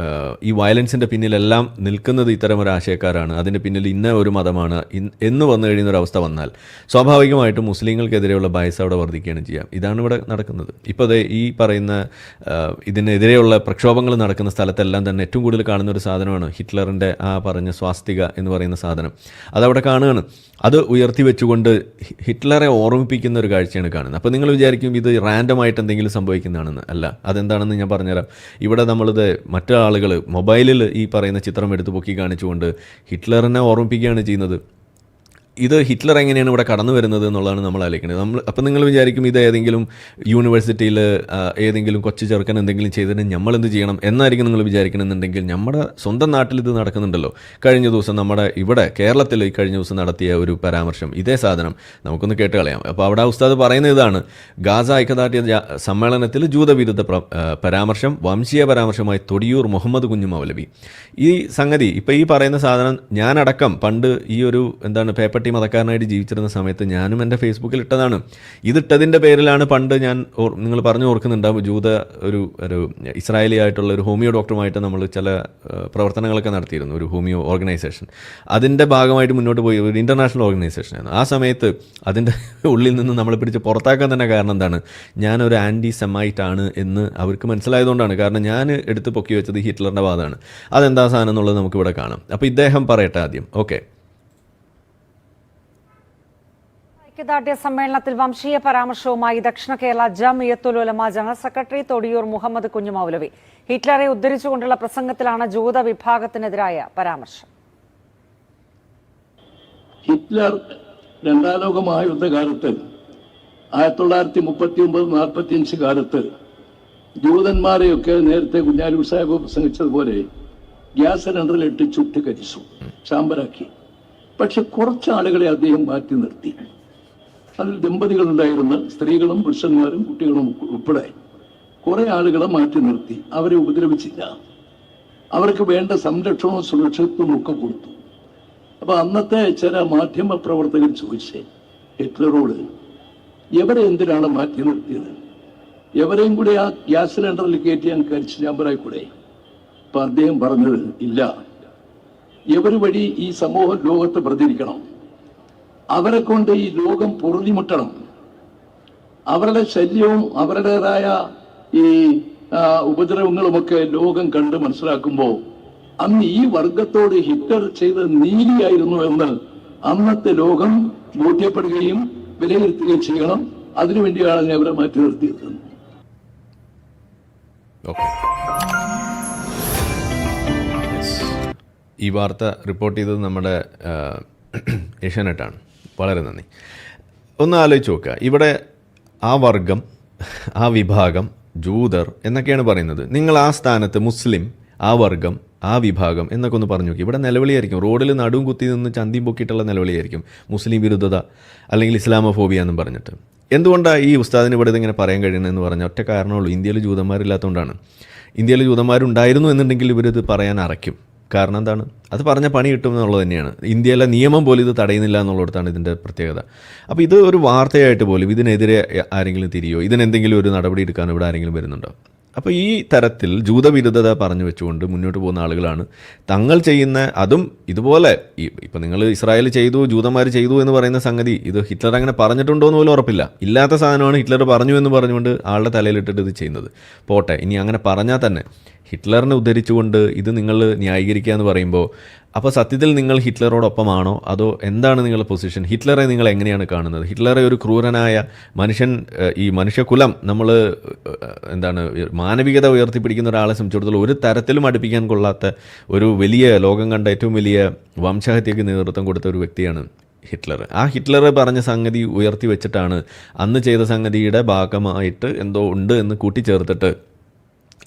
S1: ഈ വയലൻസിൻ്റെ പിന്നിലെല്ലാം നിൽക്കുന്നത് ഇത്തരം ഒരു ആശയക്കാരാണ്, അതിൻ്റെ പിന്നിൽ ഇന്ന ഒരു മതമാണ് എന്ന് വന്നു കഴിയുന്ന ഒരു അവസ്ഥ വന്നാൽ സ്വാഭാവികമായിട്ടും മുസ്ലിങ്ങൾക്കെതിരെയുള്ള ബയസ് അവിടെ വർദ്ധിക്കുകയാണ് ചെയ്യാം. ഇതാണ് ഇവിടെ നടക്കുന്നത്. ഇപ്പോൾ ഈ പറയുന്ന ഇതിനെതിരെയുള്ള പ്രക്ഷോഭങ്ങൾ നടക്കുന്ന സ്ഥലത്തെല്ലാം തന്നെ ഏറ്റവും കൂടുതൽ കാണുന്ന ഒരു സാധനമാണ് ഹിറ്റ്ലറിൻ്റെ ആ പറഞ്ഞ സ്വാസ്തിക എന്ന് പറയുന്ന സാധനം. അതവിടെ കാണുകയാണ്. അത് ഉയർത്തി വെച്ചുകൊണ്ട് ഹിറ്റ്ലറെ ഓർമ്മിപ്പിക്കുന്ന ഒരു കാഴ്ചയാണ് കാണുന്നത്. അപ്പോൾ നിങ്ങൾ വിചാരിക്കും ഇത് റാൻഡമായിട്ട് എന്തെങ്കിലും സംഭവിക്കുന്നതാണെന്ന്. അല്ല, അതെന്താണെന്ന് ഞാൻ പറഞ്ഞുതരാം. ഇവിടെ നമ്മളിത് മറ്റു ആളുകൾ മൊബൈലിൽ ഈ പറയുന്ന ചിത്രം എടുത്ത് പൊക്കി കാണിച്ചുകൊണ്ട് ഹിറ്റ്ലറിനെ ഓർമ്മിപ്പിക്കുകയാണ് ചെയ്യുന്നത്. ഇത് ഹിറ്റ്ലർ എങ്ങനെയാണ് ഇവിടെ കടന്നു വരുന്നത് എന്നുള്ളതാണ് നമ്മൾ ആലോചിക്കുന്നത്. അപ്പം നിങ്ങൾ വിചാരിക്കും ഇത് ഏതെങ്കിലും യൂണിവേഴ്സിറ്റിയിൽ ഏതെങ്കിലും കൊച്ചു ചെറുക്കൻ എന്തെങ്കിലും ചെയ്തതിന് നമ്മളെന്ത് ചെയ്യണം എന്നായിരിക്കും നിങ്ങൾ വിചാരിക്കണമെന്നുണ്ടെങ്കിൽ നമ്മുടെ സ്വന്തം നാട്ടിൽ ഇത് നടക്കുന്നുണ്ടല്ലോ. കഴിഞ്ഞ ദിവസം നമ്മുടെ ഇവിടെ കേരളത്തിൽ ഈ കഴിഞ്ഞ ദിവസം നടത്തിയ ഒരു പരാമർശം, ഇതേ സാധനം നമുക്കൊന്ന് കേട്ട് കളയാം. അപ്പോൾ അവിടെ ഉസ്താദ് പറയുന്നത് ഇതാണ്: ഗാസ ഐക്യദാർഢ്യ സമ്മേളനത്തിൽ ജൂതവിരുദ്ധ പരാമർശം വംശീയ പരാമർശമായി തൊടിയൂർ മുഹമ്മദ് കുഞ്ഞു മൗലവി. ഈ സംഗതി ഇപ്പോൾ ഈ പറയുന്ന സാധനം ഞാനടക്കം പണ്ട് ഈ ഒരു പേപ്പർ മതക്കാരനായിട്ട് ജീവിച്ചിരുന്ന സമയത്ത് ഞാനും എൻ്റെ ഫേസ്ബുക്കിൽ ഇട്ടതാണ്. ഇതിട്ടതിൻ്റെ പേരിലാണ് പണ്ട് നിങ്ങൾ പറഞ്ഞു ഓർക്കുന്നുണ്ടാവും, ഒരു ഇസ്രായേലി ആയിട്ടുള്ള ഒരു ഹോമിയോ ഡോക്ടറുമായിട്ട് നമ്മൾ ചില പ്രവർത്തനങ്ങളൊക്കെ നടത്തിയിരുന്നു, ഒരു ഹോമിയോ ഓർഗനൈസേഷൻ. അതിൻ്റെ ഭാഗമായിട്ട് മുന്നോട്ട് പോയി ഒരു ഇൻ്റർനാഷണൽ ഓർഗനൈസേഷനായിരുന്നു. ആ സമയത്ത് അതിൻ്റെ ഉള്ളിൽ നിന്ന് നമ്മളെ പിടിച്ച് പുറത്താക്കാൻ തന്നെ കാരണം എന്താണ്? ഞാനൊരു ആൻറ്റി സെമൈറ്റ് ആണ് എന്ന് അവർക്ക് മനസ്സിലായതുകൊണ്ടാണ്. കാരണം ഞാൻ എടുത്ത് പൊക്കി വെച്ചത് ഹിറ്റ്ലറിൻ്റെ വാദമാണ്. അതെന്താ സാധനം എന്നുള്ളത് നമുക്കിവിടെ കാണാം. അപ്പോൾ ഇദ്ദേഹം പറയട്ടെ ആദ്യം. ഓക്കെ.
S2: ഐക്യദാർഢ്യ സമ്മേളനത്തിൽ വംശീയ പരാമർശവുമായി ദക്ഷിണ കേരള ജംഇയ്യത്തുൽ ഉലമ ജനറൽ സെക്രട്ടറി തൊടിയൂർ മുഹമ്മദ് കുഞ്ഞു മൗലവി. ഹിറ്റ്ലറെ ഉദ്ധരിച്ചുകൊണ്ടുള്ള പ്രസംഗത്തിലാണ് ജൂത വിഭാഗത്തിനെതിരായ പരാമർശം.
S3: ഹിറ്റ്ലർ രണ്ടാം ലോക മഹായുദ്ധകാലത്ത് 1939-45 കാലത്ത് ജൂതന്മാരെയൊക്കെ നേരത്തെ കുഞ്ഞാലൂർ സാഹിബ് പ്രസംഗിച്ചതുപോലെ ഗ്യാസ് സിലിണ്ടറിലിട്ട് ചുട്ട് കരിച്ചു, ചാമ്പലാക്കി. പക്ഷെ കുറച്ച് ആളുകളെ അദ്ദേഹം മാറ്റി നിർത്തി. അതിൽ ദമ്പതികളുണ്ടായിരുന്ന സ്ത്രീകളും പുരുഷന്മാരും കുട്ടികളും ഉൾപ്പെടെ കുറെ ആളുകളെ മാറ്റി നിർത്തി. അവരെ ഉപദ്രവിച്ചില്ല. അവർക്ക് വേണ്ട സംരക്ഷണവും സുരക്ഷിതത്വവും ഒക്കെ കൊടുത്തു. അപ്പൊ അന്നത്തെ ചില മാധ്യമ പ്രവർത്തകർ ചോദിച്ചേ ഹിറ്റ്ലറോട്, എവരെ എന്തിനാണ് മാറ്റി നിർത്തിയത്? എവരെയും കൂടെ ആ ഗ്യാസ് സിലിണ്ടറിൽ കയറ്റി ഞാൻ കരിച്ചു ചാമ്പലായി കൂടെ? അപ്പൊ അദ്ദേഹം പറഞ്ഞത്, ഇല്ല, ഇവർ വഴി ഈ സമൂഹം ലോകത്ത് പ്രചരിക്കണം, അവരെ കൊണ്ട് ഈ ലോകം പൊറുതിമുട്ടണം, അവരുടെ ശല്യവും അവരുടേതായ ഈ ഉപദ്രവങ്ങളുമൊക്കെ ലോകം കണ്ട് മനസ്സിലാക്കുമ്പോൾ അന്ന് ഈ വർഗത്തോട് ഹിറ്റ്ലർ ചെയ്ത് നീതിയായിരുന്നു എന്ന് അന്നത്തെ ലോകം ബോധ്യപ്പെടുകയും വിലയിരുത്തുകയും ചെയ്യണം. അതിനുവേണ്ടിയാണ് ഞാൻ അവരെ മാറ്റി നിർത്തിയത്.
S1: ഈ വാർത്ത റിപ്പോർട്ട് ചെയ്തത് നമ്മുടെ ഏഷ്യാനെറ്റാണ്. വളരെ നന്ദി. ഒന്ന് ആലോചിച്ച് നോക്കുക, ഇവിടെ ആ വർഗം, ആ വിഭാഗം, ജൂതർ എന്നൊക്കെയാണ് പറയുന്നത്. നിങ്ങൾ ആ സ്ഥാനത്ത് മുസ്ലിം, ആ വർഗം, ആ വിഭാഗം എന്നൊക്കെ ഒന്ന് പറഞ്ഞു നോക്കി. ഇവിടെ നിലവിളിയായിരിക്കും. റോഡിൽ നടുവും കുത്തി നിന്ന് ചന്തിയും പൊക്കിയിട്ടുള്ള നിലവിളിയായിരിക്കും. മുസ്ലിം വിരുദ്ധത അല്ലെങ്കിൽ ഇസ്ലാമോഫോബിയ എന്നും പറഞ്ഞിട്ട്. എന്തുകൊണ്ടാണ് ഈ ഉസ്താദിന് ഇവിടെ ഇതിങ്ങനെ പറയാൻ കഴിയണമെന്ന് പറഞ്ഞാൽ ഒറ്റ കാരണമുള്ളൂ: ഇന്ത്യയിൽ ജൂതന്മാരില്ലാത്തതുകൊണ്ടാണ്. ഇന്ത്യയിൽ ജൂതന്മാരുണ്ടായിരുന്നു എന്നുണ്ടെങ്കിൽ ഇവരിത് പറയാൻ അറയ്ക്കും. കാരണം എന്താണ്? അത് പറഞ്ഞ പണി കിട്ടും എന്നുള്ളത് തന്നെയാണ്. ഇന്ത്യയിലെ നിയമം പോലും ഇത് തടയുന്നില്ല എന്നുള്ളിടത്താണ് ഇതിൻ്റെ പ്രത്യേകത. അപ്പോൾ ഇത് ഒരു വാർത്തയായിട്ട് പോലും ഇതിനെതിരെ ആരെങ്കിലും തിരിയോ, ഇതിനെന്തെങ്കിലും ഒരു നടപടി എടുക്കാൻ ഇവിടെ ആരെങ്കിലും വരുന്നുണ്ടോ? അപ്പോൾ ഈ തരത്തിൽ ജൂതവിരുദ്ധത പറഞ്ഞു വെച്ചുകൊണ്ട് മുന്നോട്ട് പോകുന്ന ആളുകളാണ്. തങ്ങൾ ചെയ്യുന്ന അതും ഇതുപോലെ ഇപ്പം നിങ്ങൾ ഇസ്രായേൽ ചെയ്തു, ജൂതന്മാർ ചെയ്തു എന്ന് പറയുന്ന സംഗതി ഇത് ഹിറ്റ്ലർ അങ്ങനെ പറഞ്ഞിട്ടുണ്ടോ എന്ന് പോലും ഉറപ്പില്ല. ഇല്ലാത്ത സാധനമാണ് ഹിറ്റ്ലർ പറഞ്ഞു എന്ന് പറഞ്ഞുകൊണ്ട് ആളുടെ തലയിലിട്ടിട്ട് ഇത് ചെയ്യുന്നത്. പോട്ടെ, ഇനി അങ്ങനെ പറഞ്ഞാൽ തന്നെ ഹിറ്റ്ലറിനെ ഉദ്ധരിച്ചുകൊണ്ട് ഇത് നിങ്ങൾ ന്യായീകരിക്കുക എന്ന് പറയുമ്പോൾ അപ്പോൾ സത്യത്തിൽ നിങ്ങൾ ഹിറ്റ്ലറോടൊപ്പമാണോ അതോ എന്താണ് നിങ്ങളുടെ പൊസിഷൻ? ഹിറ്റ്ലറെ നിങ്ങൾ എങ്ങനെയാണ് കാണുന്നത്? ഹിറ്റ്ലറെ ഒരു ക്രൂരനായ മനുഷ്യൻ, ഈ മനുഷ്യകുലം നമ്മൾ എന്താണ് മാനവികത ഉയർത്തിപ്പിടിക്കുന്ന ഒരാളെ സംബന്ധിച്ചിടത്തോളം ഒരു തരത്തിലും അടുപ്പിക്കാൻ കൊള്ളാത്ത ഒരു വലിയ ലോകം കണ്ട ഏറ്റവും വലിയ വംശഹത്യയ്ക്ക് നേതൃത്വം കൊടുത്ത ഒരു വ്യക്തിയാണ് ഹിറ്റ്ലർ. ആ ഹിറ്റ്ലർ പറഞ്ഞ സംഗതി ഉയർത്തി വെച്ചിട്ടാണ് അന്ന് ചെയ്ത സംഗതിയുടെ ഭാഗമായിട്ട് എന്തോ ഉണ്ട് എന്ന് കൂട്ടിച്ചേർത്തിട്ട്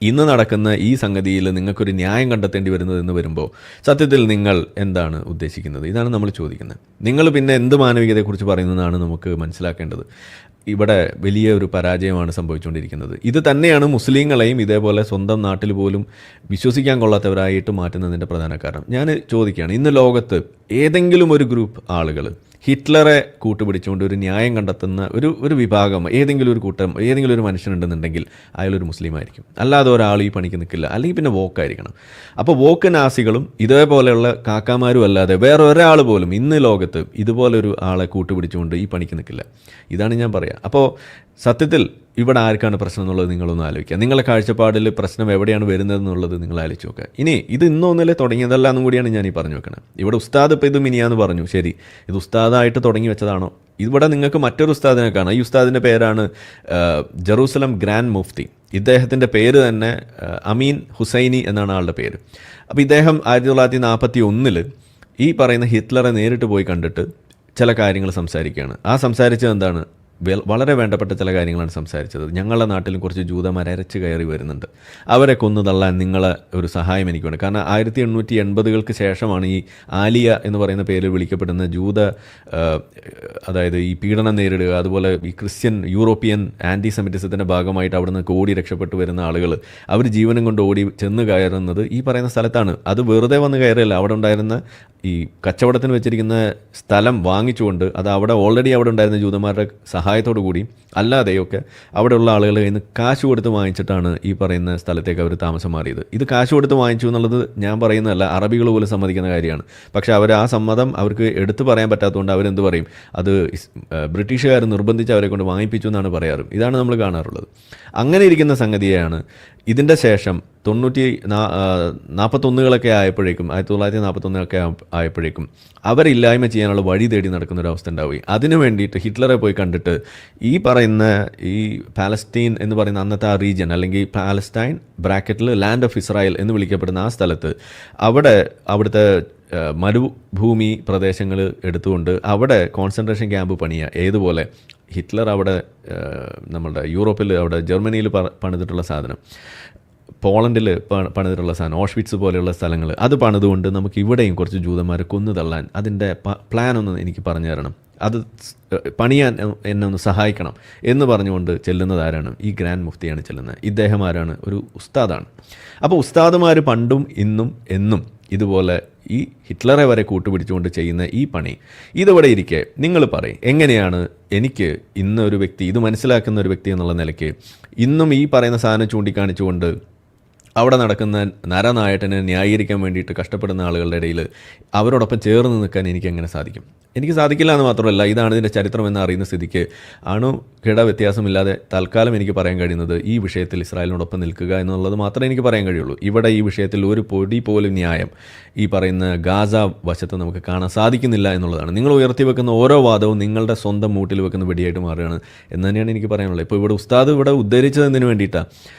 S1: ഇന്ന് നടക്കുന്ന ഈ സംഗതിയിൽ നിങ്ങൾക്കൊരു ന്യായം കണ്ടെത്തേണ്ടി വരുന്നതെന്ന് വരുമ്പോൾ സത്യത്തിൽ നിങ്ങൾ എന്താണ് ഉദ്ദേശിക്കുന്നത്? ഇതാണ് നമ്മൾ ചോദിക്കുന്നത്. നിങ്ങൾ പിന്നെ എന്ത് മാനവികതയെക്കുറിച്ച് പറയുന്നതാണ് നമുക്ക് മനസ്സിലാക്കേണ്ടത്. ഇവിടെ വലിയ ഒരു പരാജയമാണ് സംഭവിച്ചുകൊണ്ടിരിക്കുന്നത്. ഇത് തന്നെയാണ് മുസ്ലിങ്ങളെയും ഇതേപോലെ സ്വന്തം നാട്ടിൽ പോലും വിശ്വസിക്കാൻ കൊള്ളാത്തവരായിട്ട് മാറ്റുന്നതിൻ്റെ പ്രധാന കാരണം. ഞാൻ ചോദിക്കുകയാണ്, ഇന്ന് ലോകത്ത് ഏതെങ്കിലും ഒരു ഗ്രൂപ്പ് ആളുകൾ ഹിറ്റ്ലറെ കൂട്ടുപിടിച്ചുകൊണ്ട് ഒരു ന്യായം കണ്ടെത്തുന്ന ഒരു വിഭാഗം, ഏതെങ്കിലും ഒരു കൂട്ടം, ഏതെങ്കിലും ഒരു മനുഷ്യനുണ്ടെന്നുണ്ടെങ്കിൽ അയാളൊരു മുസ്ലിം ആയിരിക്കും. അല്ലാതെ ഒരാൾ ഈ പണിക്ക് നിൽക്കില്ല. അല്ലെങ്കിൽ പിന്നെ വോക്കായിരിക്കണം. അപ്പോൾ വോക്ക് നാസികളും ഇതേപോലെയുള്ള കാക്കാമാരും അല്ലാതെ വേറെ ഒരാൾ പോലും ഇന്ന് ലോകത്ത് ഇതുപോലൊരു ആളെ കൂട്ടുപിടിച്ചുകൊണ്ട് ഈ പണിക്ക് നിൽക്കില്ല. ഇതാണ് ഞാൻ പറയുക. അപ്പോൾ സത്യത്തിൽ ഇവിടെ ആർക്കാണ് പ്രശ്നം എന്നുള്ളത് നിങ്ങളൊന്ന് ആലോചിക്കുക. നിങ്ങളുടെ കാഴ്ചപ്പാടിൽ പ്രശ്നം എവിടെയാണ് വരുന്നതെന്നുള്ളത് നിങ്ങൾ ആലോചിച്ച് നോക്കുക. ഇനി ഇത് ഇന്നൊന്നിലെ തുടങ്ങിയതല്ല എന്നും കൂടിയാണ് ഞാൻ ഈ പറഞ്ഞു വെക്കുന്നത്. ഇവിടെ ഉസ്താദ് ഇപ്പോൾ ഇത് മിനിയാന്ന് പറഞ്ഞു, ശരി, ഇത് ഉസ്താദായിട്ട് തുടങ്ങി വെച്ചതാണോ? ഇവിടെ നിങ്ങൾക്ക് മറ്റൊരു ഉസ്താദിനെ കാണാം. ഈ ഉസ്താദിൻ്റെ പേരാണ് ജെറൂസലം ഗ്രാൻഡ് മുഫ്തി. ഇദ്ദേഹത്തിൻ്റെ പേര് തന്നെ അമീൻ ഹുസൈനി എന്നാണ് ആളുടെ പേര്. അപ്പോൾ ഇദ്ദേഹം 1941 ഈ പറയുന്ന ഹിറ്റ്ലറെ നേരിട്ട് പോയി കണ്ടിട്ട് ചില കാര്യങ്ങൾ സംസാരിക്കുകയാണ്. ആ സംസാരിച്ചത് എന്താണ്? വളരെ വേണ്ടപ്പെട്ട ചില കാര്യങ്ങളാണ് സംസാരിച്ചത്. ഞങ്ങളുടെ നാട്ടിലും കുറച്ച് ജൂതന്മാർ അരച്ച് കയറി വരുന്നുണ്ട്, അവരെ കൊന്നു തള്ളാൻ നിങ്ങളെ ഒരു സഹായം എനിക്ക് വേണം. കാരണം 1880-കൾക്ക് ശേഷമാണ് ഈ ആലിയ എന്ന് പറയുന്ന പേരിൽ വിളിക്കപ്പെടുന്ന ജൂത, അതായത് ഈ പീഡനം നേരിടുക, അതുപോലെ ഈ ക്രിസ്ത്യൻ യൂറോപ്യൻ ആൻറ്റിസെമിറ്റിസത്തിൻ്റെ ഭാഗമായിട്ട് അവിടെ നിന്ന് ഓടി രക്ഷപ്പെട്ടു വരുന്ന ആളുകൾ അവർ ജീവനം കൊണ്ട് ഓടി ചെന്ന് കയറുന്നത് ഈ പറയുന്ന സ്ഥലത്താണ്. അത് വെറുതെ വന്ന് കയറിയല്ല, അവിടെ ഉണ്ടായിരുന്ന ഈ കച്ചവടത്തിന് വെച്ചിരിക്കുന്ന സ്ഥലം വാങ്ങിച്ചുകൊണ്ട് അത് അവിടെ ഓൾറെഡി അവിടെ ഉണ്ടായിരുന്ന ജൂതന്മാരുടെ സഹായത്തോടു കൂടി അല്ലാതെയൊക്കെ അവിടെയുള്ള ആളുകൾ കയ്യിൽ നിന്ന് കാശ് കൊടുത്ത് വാങ്ങിച്ചിട്ടാണ് ഈ പറയുന്ന സ്ഥലത്തേക്ക് അവർ താമസം മാറിയത്. ഇത് കാശ് കൊടുത്ത് വാങ്ങിച്ചു എന്നുള്ളത് ഞാൻ പറയുന്നതല്ല, അറബികൾ പോലും സമ്മതിക്കുന്ന കാര്യമാണ്. പക്ഷേ അവർ ആ സമ്മതം അവർക്ക് എടുത്തു പറയാൻ പറ്റാത്തതുകൊണ്ട് അവരെന്ത് പറയും? അത് ബ്രിട്ടീഷുകാർ നിർബന്ധിച്ച് അവരെ കൊണ്ട് വാങ്ങിപ്പിച്ചു എന്നാണ് പറയാറ്. ഇതാണ് നമ്മൾ കാണാറുള്ളത്. അങ്ങനെ ഇരിക്കുന്ന സംഗതിയാണ് ഇതിൻ്റെ ശേഷം 1941 ആയപ്പോഴേക്കും 1941 ആയപ്പോഴേക്കും അവരില്ലായ്മ ചെയ്യാനുള്ള വഴി തേടി നടക്കുന്നൊരവസ്ഥ ഉണ്ടാവുകയും അതിനു വേണ്ടിയിട്ട് ഹിറ്റ്ലറെ പോയി കണ്ടിട്ട് ഈ പറയുന്ന ഈ പാലസ്റ്റീൻ എന്ന് പറയുന്ന അന്നത്തെ ആ റീജിയൻ, അല്ലെങ്കിൽ പാലസ്റ്റൈൻ ബ്രാക്കറ്റിൽ ലാൻഡ് ഓഫ് ഇസ്രായേൽ എന്ന് വിളിക്കപ്പെടുന്ന ആ സ്ഥലത്ത് അവിടുത്തെ മരുഭൂമി പ്രദേശങ്ങൾ എടുത്തുകൊണ്ട് അവിടെ കോൺസെൻട്രേഷൻ ക്യാമ്പ് പണിയുക. ഏതുപോലെ ഹിറ്റ്ലർ അവിടെ നമ്മളുടെ യൂറോപ്പിൽ അവിടെ ജർമ്മനിയിൽ പണിതിട്ടുള്ള സാധനം, പോളണ്ടിൽ പണിതിട്ടുള്ള സാധനം, ഓഷ്വിറ്റ്സ് പോലെയുള്ള സ്ഥലങ്ങൾ അത് പണിതുകൊണ്ട് നമുക്ക് ഇവിടെയും കുറച്ച് ജൂതന്മാരെ കൊന്നു തള്ളാൻ അതിൻ്റെ പ്ലാനൊന്ന് എനിക്ക് പറഞ്ഞു തരണം, അത് പണിയാൻ എന്നെ ഒന്ന് സഹായിക്കണം എന്ന് പറഞ്ഞുകൊണ്ട് ചെല്ലുന്നതാരാണ്? ഈ ഗ്രാൻഡ് മുഫ്തിയാണ് ചെല്ലുന്നത്. ഇദ്ദേഹം ആരാണ്? ഒരു ഉസ്താദാണ്. അപ്പോൾ ഉസ്താദുമാർ പണ്ടും ഇന്നും എന്നും ഇതുപോലെ ഈ ഹിറ്റ്ലറെ വരെ കൂട്ടുപിടിച്ചുകൊണ്ട് ചെയ്യുന്ന ഈ പണി ഇതിവിടെ ഇരിക്കെ നിങ്ങൾ പറയും, എങ്ങനെയാണ് എനിക്ക് ഇന്ന് ഒരു വ്യക്തി, ഇത് മനസ്സിലാക്കുന്ന ഒരു വ്യക്തി എന്നുള്ള നിലയ്ക്ക് ഇന്നും ഈ പറയുന്ന സാധനം ചൂണ്ടിക്കാണിച്ചുകൊണ്ട് അവിടെ നടക്കുന്ന നരനായട്ടനെ ന്യായീകരിക്കാൻ വേണ്ടിയിട്ട് കഷ്ടപ്പെടുന്ന ആളുകളുടെ ഇടയിൽ അവരോടൊപ്പം ചേർന്ന് നിൽക്കാൻ എനിക്ക് എങ്ങനെ സാധിക്കും? എനിക്ക് സാധിക്കില്ല എന്ന് മാത്രമല്ല, ഇതാണ് ഇതിൻ്റെ ചരിത്രം എന്ന് അറിയുന്ന സ്ഥിതിക്ക് കിട വ്യത്യാസമില്ലാതെ തൽക്കാലം എനിക്ക് പറയാൻ കഴിയുന്നത് ഈ വിഷയത്തിൽ ഇസ്രായേലിനോടൊപ്പം നിൽക്കുക എന്നുള്ളത് മാത്രമേ എനിക്ക് പറയാൻ കഴിയുള്ളൂ. ഇവിടെ ഈ വിഷയത്തിൽ ഒരു പൊടി പോലും ന്യായം ഈ പറയുന്ന ഗാസ വശത്ത് നമുക്ക് കാണാൻ സാധിക്കുന്നില്ല എന്നുള്ളതാണ്. നിങ്ങൾ ഉയർത്തി വെക്കുന്ന ഓരോ വാദവും നിങ്ങളുടെ സ്വന്തം മൂട്ടിൽ വെക്കുന്ന വെടിയായിട്ട് മാറുകയാണ് എന്ന് തന്നെയാണ് എനിക്ക് പറയാനുള്ളത്. ഇപ്പോൾ ഇവിടെ ഉസ്താദ് ഇവിടെ ഉദ്ധരിച്ചതെന്തിനു വേണ്ടിയിട്ടാണ്?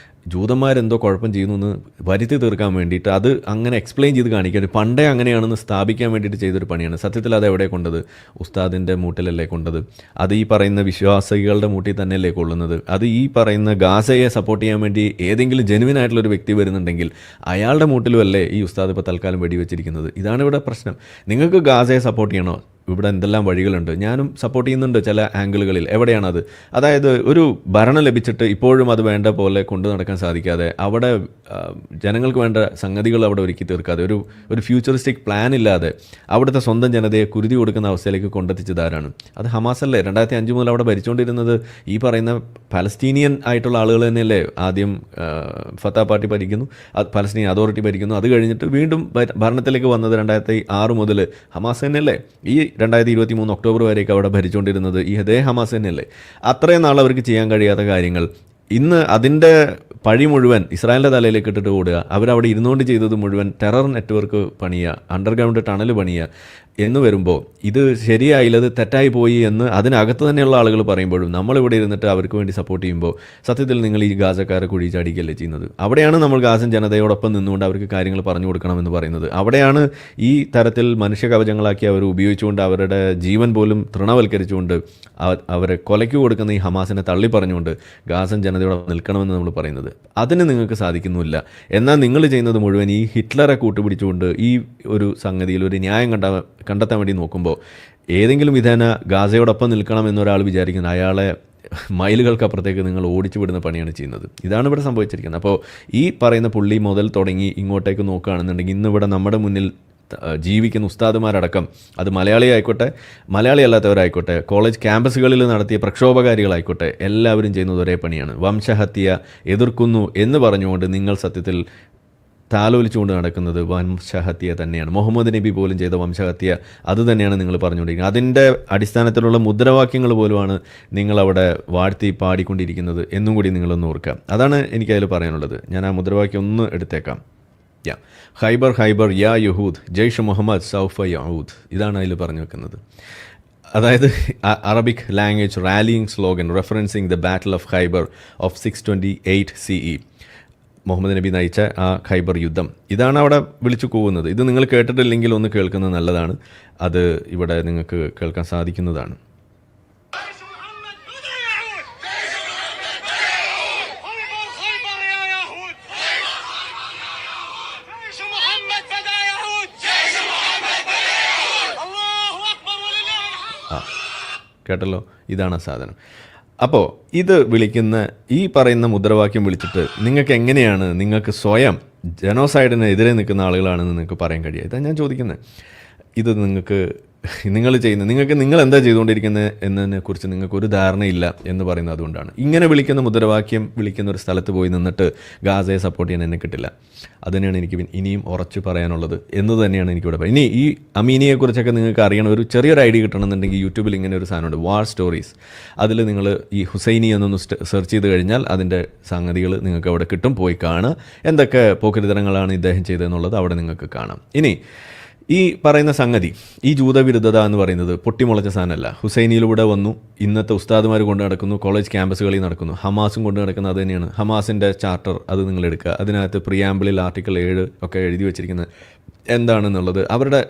S1: ജൂതന്മാരെന്തോ കുഴപ്പം ചെയ്യുന്നു എന്ന് വരുത്തി തീർക്കാൻ വേണ്ടിയിട്ട് അത് അങ്ങനെ എക്സ്പ്ലെയിൻ ചെയ്ത് കാണിക്കാൻ, പണ്ടേ അങ്ങനെയാണെന്ന് സ്ഥാപിക്കാൻ വേണ്ടിയിട്ട് ചെയ്തൊരു പണിയാണ്. സത്യത്തിൽ അത് എവിടെ കൊണ്ടത്? ഉസ്താദിൻ്റെ മൂട്ടിലല്ലേ കൊണ്ടത്? അത് ഈ പറയുന്ന വിശ്വാസികളുടെ മൂട്ടിൽ തന്നെയല്ലേ കൊള്ളുന്നത്? അത് ഈ പറയുന്ന ഗാസയെ സപ്പോർട്ട് ചെയ്യാൻ വേണ്ടി ഏതെങ്കിലും ജെനുവിൻ ആയിട്ടുള്ളൊരു വ്യക്തി വരുന്നുണ്ടെങ്കിൽ അയാളുടെ മൂട്ടിലും അല്ലേ ഈ ഉസ്താദ് ഇപ്പോൾ തൽക്കാലം വെടിവെച്ചിരിക്കുന്നത്? ഇതാണ് ഇവിടെ പ്രശ്നം. നിങ്ങൾക്ക് ഗാസയെ സപ്പോർട്ട് ചെയ്യണോ? ഇവിടെ എന്തെല്ലാം വഴികളുണ്ട്, ഞാനും സപ്പോർട്ട് ചെയ്യുന്നുണ്ട് ചില ആംഗിളുകളിൽ. എവിടെയാണത്? അതായത് ഒരു ഭരണം ലഭിച്ചിട്ട് ഇപ്പോഴും അത് വേണ്ട പോലെ കൊണ്ടു നടക്കാൻ സാധിക്കാതെ, അവിടെ ജനങ്ങൾക്ക് വേണ്ട സംഗതികൾ അവിടെ ഒരുക്കി തീർക്കാതെ, ഒരു ഫ്യൂച്ചറിസ്റ്റിക് പ്ലാൻ ഇല്ലാതെ അവിടുത്തെ സ്വന്തം ജനതയെ കുരുതി കൊടുക്കുന്ന അവസ്ഥയിലേക്ക് കൊണ്ടെത്തിച്ചതാരാണ്? അത് ഹമാസല്ലേ. 2005 മുതൽ അവിടെ ഭരിച്ചുകൊണ്ടിരുന്നത് ഈ പറയുന്ന പാലസ്തീനിയൻ ആയിട്ടുള്ള ആളുകൾ തന്നെയല്ലേ. ആദ്യം ഫത്താ പാർട്ടി ഭരിക്കുന്നു, പാലസ്തീൻ അതോറിറ്റി ഭരിക്കുന്നു, അത് കഴിഞ്ഞിട്ട് വീണ്ടും ഭരണത്തിലേക്ക് വന്നത് 2006 മുതൽ ഹമാസ് തന്നെയല്ലേ. ഈ 2023 ഒക്ടോബർ വരെയൊക്കെ അവിടെ ഭരിച്ചുകൊണ്ടിരുന്നത് ഈ ഹമാസ് തന്നെയല്ലേ. അത്രയും നാൾ അവർക്ക് ചെയ്യാൻ കഴിയാത്ത കാര്യങ്ങൾ ഇന്ന് അതിൻ്റെ പഴി മുഴുവൻ ഇസ്രായേലിൻ്റെ തലയിലേക്ക് ഇട്ടിട്ട് ഓടുക, അവരവിടെ ഇരുന്നുകൊണ്ട് ചെയ്തത് മുഴുവൻ ടെറർ നെറ്റ്വർക്ക് പണിയുക, അണ്ടർഗ്രൗണ്ട് ടണൽ പണിയുക എന്ന് വരുമ്പോൾ ഇത് ശരിയായില്ല, ഇത് തെറ്റായി പോയി എന്ന് അതിനകത്ത് തന്നെയുള്ള ആളുകൾ പറയുമ്പോഴും നമ്മളിവിടെ ഇരുന്നിട്ട് അവർക്ക് വേണ്ടി സപ്പോർട്ട് ചെയ്യുമ്പോൾ സത്യത്തിൽ നിങ്ങൾ ഈ ഗാസക്കാരെ കുഴി ചാടിക്കല്ലേ ചെയ്യുന്നത്. അവിടെയാണ് നമ്മൾ ഗാസൻ ജനതയോടൊപ്പം നിന്നുകൊണ്ട് അവർക്ക് കാര്യങ്ങൾ പറഞ്ഞു കൊടുക്കണമെന്ന് പറയുന്നത്. അവിടെയാണ് ഈ തരത്തിൽ മനുഷ്യ കവചങ്ങളാക്കി അവർ ഉപയോഗിച്ചുകൊണ്ട് അവരുടെ ജീവൻ പോലും തൃണവൽക്കരിച്ചുകൊണ്ട് അവരെ കൊലയ്ക്ക് കൊടുക്കുന്ന ഈ ഹമാസിനെ തള്ളി പറഞ്ഞുകൊണ്ട് ഗാസൻ ജനതയോടൊപ്പം നിൽക്കണമെന്ന് നമ്മൾ പറയുന്നത്. അതിന് നിങ്ങൾക്ക് സാധിക്കുന്നില്ല. എന്നാൽ നിങ്ങൾ ചെയ്യുന്നത് മുഴുവൻ ഈ ഹിറ്റ്ലറെ കൂട്ടുപിടിച്ചുകൊണ്ട് ഈ ഒരു സംഗതിയിൽ ഒരു ന്യായം കണ്ടെത്താൻ വേണ്ടി നോക്കുമ്പോൾ ഏതെങ്കിലും വിധേന ഗാസയോടൊപ്പം നിൽക്കണം എന്നൊരാൾ വിചാരിക്കുന്നത് അയാളെ മൈലുകൾക്കപ്പുറത്തേക്ക് നിങ്ങൾ ഓടിച്ചു വിടുന്ന പണിയാണ് ചെയ്യുന്നത്. ഇതാണ് ഇവിടെ സംഭവിച്ചിരിക്കുന്നത്. അപ്പോൾ ഈ പറയുന്ന പുള്ളി മുതൽ തുടങ്ങി ഇങ്ങോട്ടേക്ക് നോക്കുകയാണെന്നുണ്ടെങ്കിൽ ഇന്നിവിടെ നമ്മുടെ മുന്നിൽ ജീവിക്കുന്ന ഉസ്താദുമാരടക്കം, അത് മലയാളി ആയിക്കോട്ടെ മലയാളി അല്ലാത്തവരായിക്കോട്ടെ, കോളേജ് ക്യാമ്പസുകളിൽ നടത്തിയ പ്രക്ഷോഭകാരികളായിക്കോട്ടെ, എല്ലാവരും ചെയ്യുന്നത് ഒരേ പണിയാണ്. വംശഹത്യ എതിർക്കുന്നു എന്ന് പറഞ്ഞുകൊണ്ട് നിങ്ങൾ സത്യത്തിൽ താലോലിച്ചുകൊണ്ട് നടക്കുന്നത് വംശഹത്യ തന്നെയാണ്. മുഹമ്മദ് നബി പോലും ചെയ്ത വംശഹത്യ അത് തന്നെയാണ് നിങ്ങൾ പറഞ്ഞുകൊണ്ടിരിക്കുന്നത്. അതിൻ്റെ അടിസ്ഥാനത്തിലുള്ള മുദ്രാവാക്യങ്ങൾ പോലുമാണ് നിങ്ങളവിടെ വാഴ്ത്തി പാടിക്കൊണ്ടിരിക്കുന്നത് എന്നും കൂടി നിങ്ങളൊന്ന് ഓർക്കുക. അതാണ് എനിക്കതിൽ പറയാനുള്ളത്. ഞാൻ ആ മുദ്രാവാക്യം ഒന്ന് എടുത്തേക്കാം. ഖൈബർ ഖൈബർ യാ യഹൂദ് ജയ്ഷ് മുഹമ്മദ് സൗഫ യഹൂദ്, ഇതാണ് അതിൽ പറഞ്ഞു വെക്കുന്നത്. അതായത് Arabic language rallying slogan referencing the battle of Khaybar of 628 CE, Muhammad നബി നയിച്ച ആ ഖൈബർ യുദ്ധം. ഇതാണ് അവിടെ വിളിച്ചു കൂവുന്നത്. ഇത് നിങ്ങൾ കേട്ടിട്ടില്ലെങ്കിൽ ഒന്ന് കേൾക്കുന്നത് നല്ലതാണ്. അത് ഇവിടെ നിങ്ങൾക്ക് കേൾക്കാൻ സാധിക്കുന്നതാണ്. കേട്ടല്ലോ, ഇതാണ് ആ സാധനം. അപ്പോൾ ഇത് വിളിക്കുന്ന ഈ പറയുന്ന മുദ്രാവാക്യം വിളിച്ചിട്ട് നിങ്ങൾക്ക് എങ്ങനെയാണ് നിങ്ങൾക്ക് സ്വയം ജനോസൈഡിനെതിരെ നിൽക്കുന്ന ആളുകളാണെന്ന് നിങ്ങൾക്ക് പറയാൻ കഴിയുക? ഇതാണ് ഞാൻ ചോദിക്കുന്നത്. ഇത് നിങ്ങൾ എന്താ ചെയ്തുകൊണ്ടിരിക്കുന്നത് എന്നതിനെക്കുറിച്ച് നിങ്ങൾക്ക് ഒരു ധാരണയില്ല എന്ന് പറയുന്നത് അതുകൊണ്ടാണ്. ഇങ്ങനെ വിളിക്കുന്ന മുദ്രാവാക്യം വിളിക്കുന്ന ഒരു സ്ഥലത്ത് പോയി നിന്നിട്ട് ഗാസയെ സപ്പോർട്ട് ചെയ്യാൻ എന്നെ കിട്ടില്ല. അതുതന്നെയാണ് എനിക്ക് ഇനിയും ഉറച്ചു പറയാനുള്ളത് എന്ന് തന്നെയാണ് എനിക്കിവിടെ പറയുന്നത്. ഇനി ഈ അമീനിയെക്കുറിച്ചൊക്കെ നിങ്ങൾക്ക് അറിയണം, ഒരു ചെറിയൊരു ഐഡിയ കിട്ടണമെന്നുണ്ടെങ്കിൽ യൂട്യൂബിൽ ഇങ്ങനെ ഒരു സാധനമുണ്ട്, വാർ സ്റ്റോറീസ്. അതിൽ നിങ്ങൾ ഈ ഹുസൈനി എന്നൊന്ന് സെർച്ച് ചെയ്ത് കഴിഞ്ഞാൽ അതിൻ്റെ സംഗതികൾ നിങ്ങൾക്ക് അവിടെ കിട്ടും. പോയി കാണുക, എന്തൊക്കെ പോക്കരിതരങ്ങളാണ് ഇദ്ദേഹം ചെയ്തതെന്നുള്ളത് അവിടെ നിങ്ങൾക്ക് കാണാം. ഇനി ഈ പറയുന്ന സംഗതി, ഈ ജൂതവിരുദ്ധത എന്ന് പറയുന്നത് പൊട്ടിമുളച്ച സാധനമല്ല. ഹുസൈനിയിലൂടെ വന്നു, ഇന്നത്തെ ഉസ്താദുമാർ കൊണ്ട് നടക്കുന്നു, കോളേജ് ക്യാമ്പസുകളിൽ നടക്കുന്നു, ഹമാസും കൊണ്ട് നടക്കുന്നത് അത് തന്നെയാണ്. ഹമാസിൻ്റെ ചാർട്ടർ അത് നിങ്ങൾ എടുക്കുക, അതിനകത്ത് പ്രിയാമ്പിളിൽ ആർട്ടിക്കിൾ 7 ഒക്കെ എഴുതി വെച്ചിരിക്കുന്നത് എന്താണെന്നുള്ളത് അവരുടെ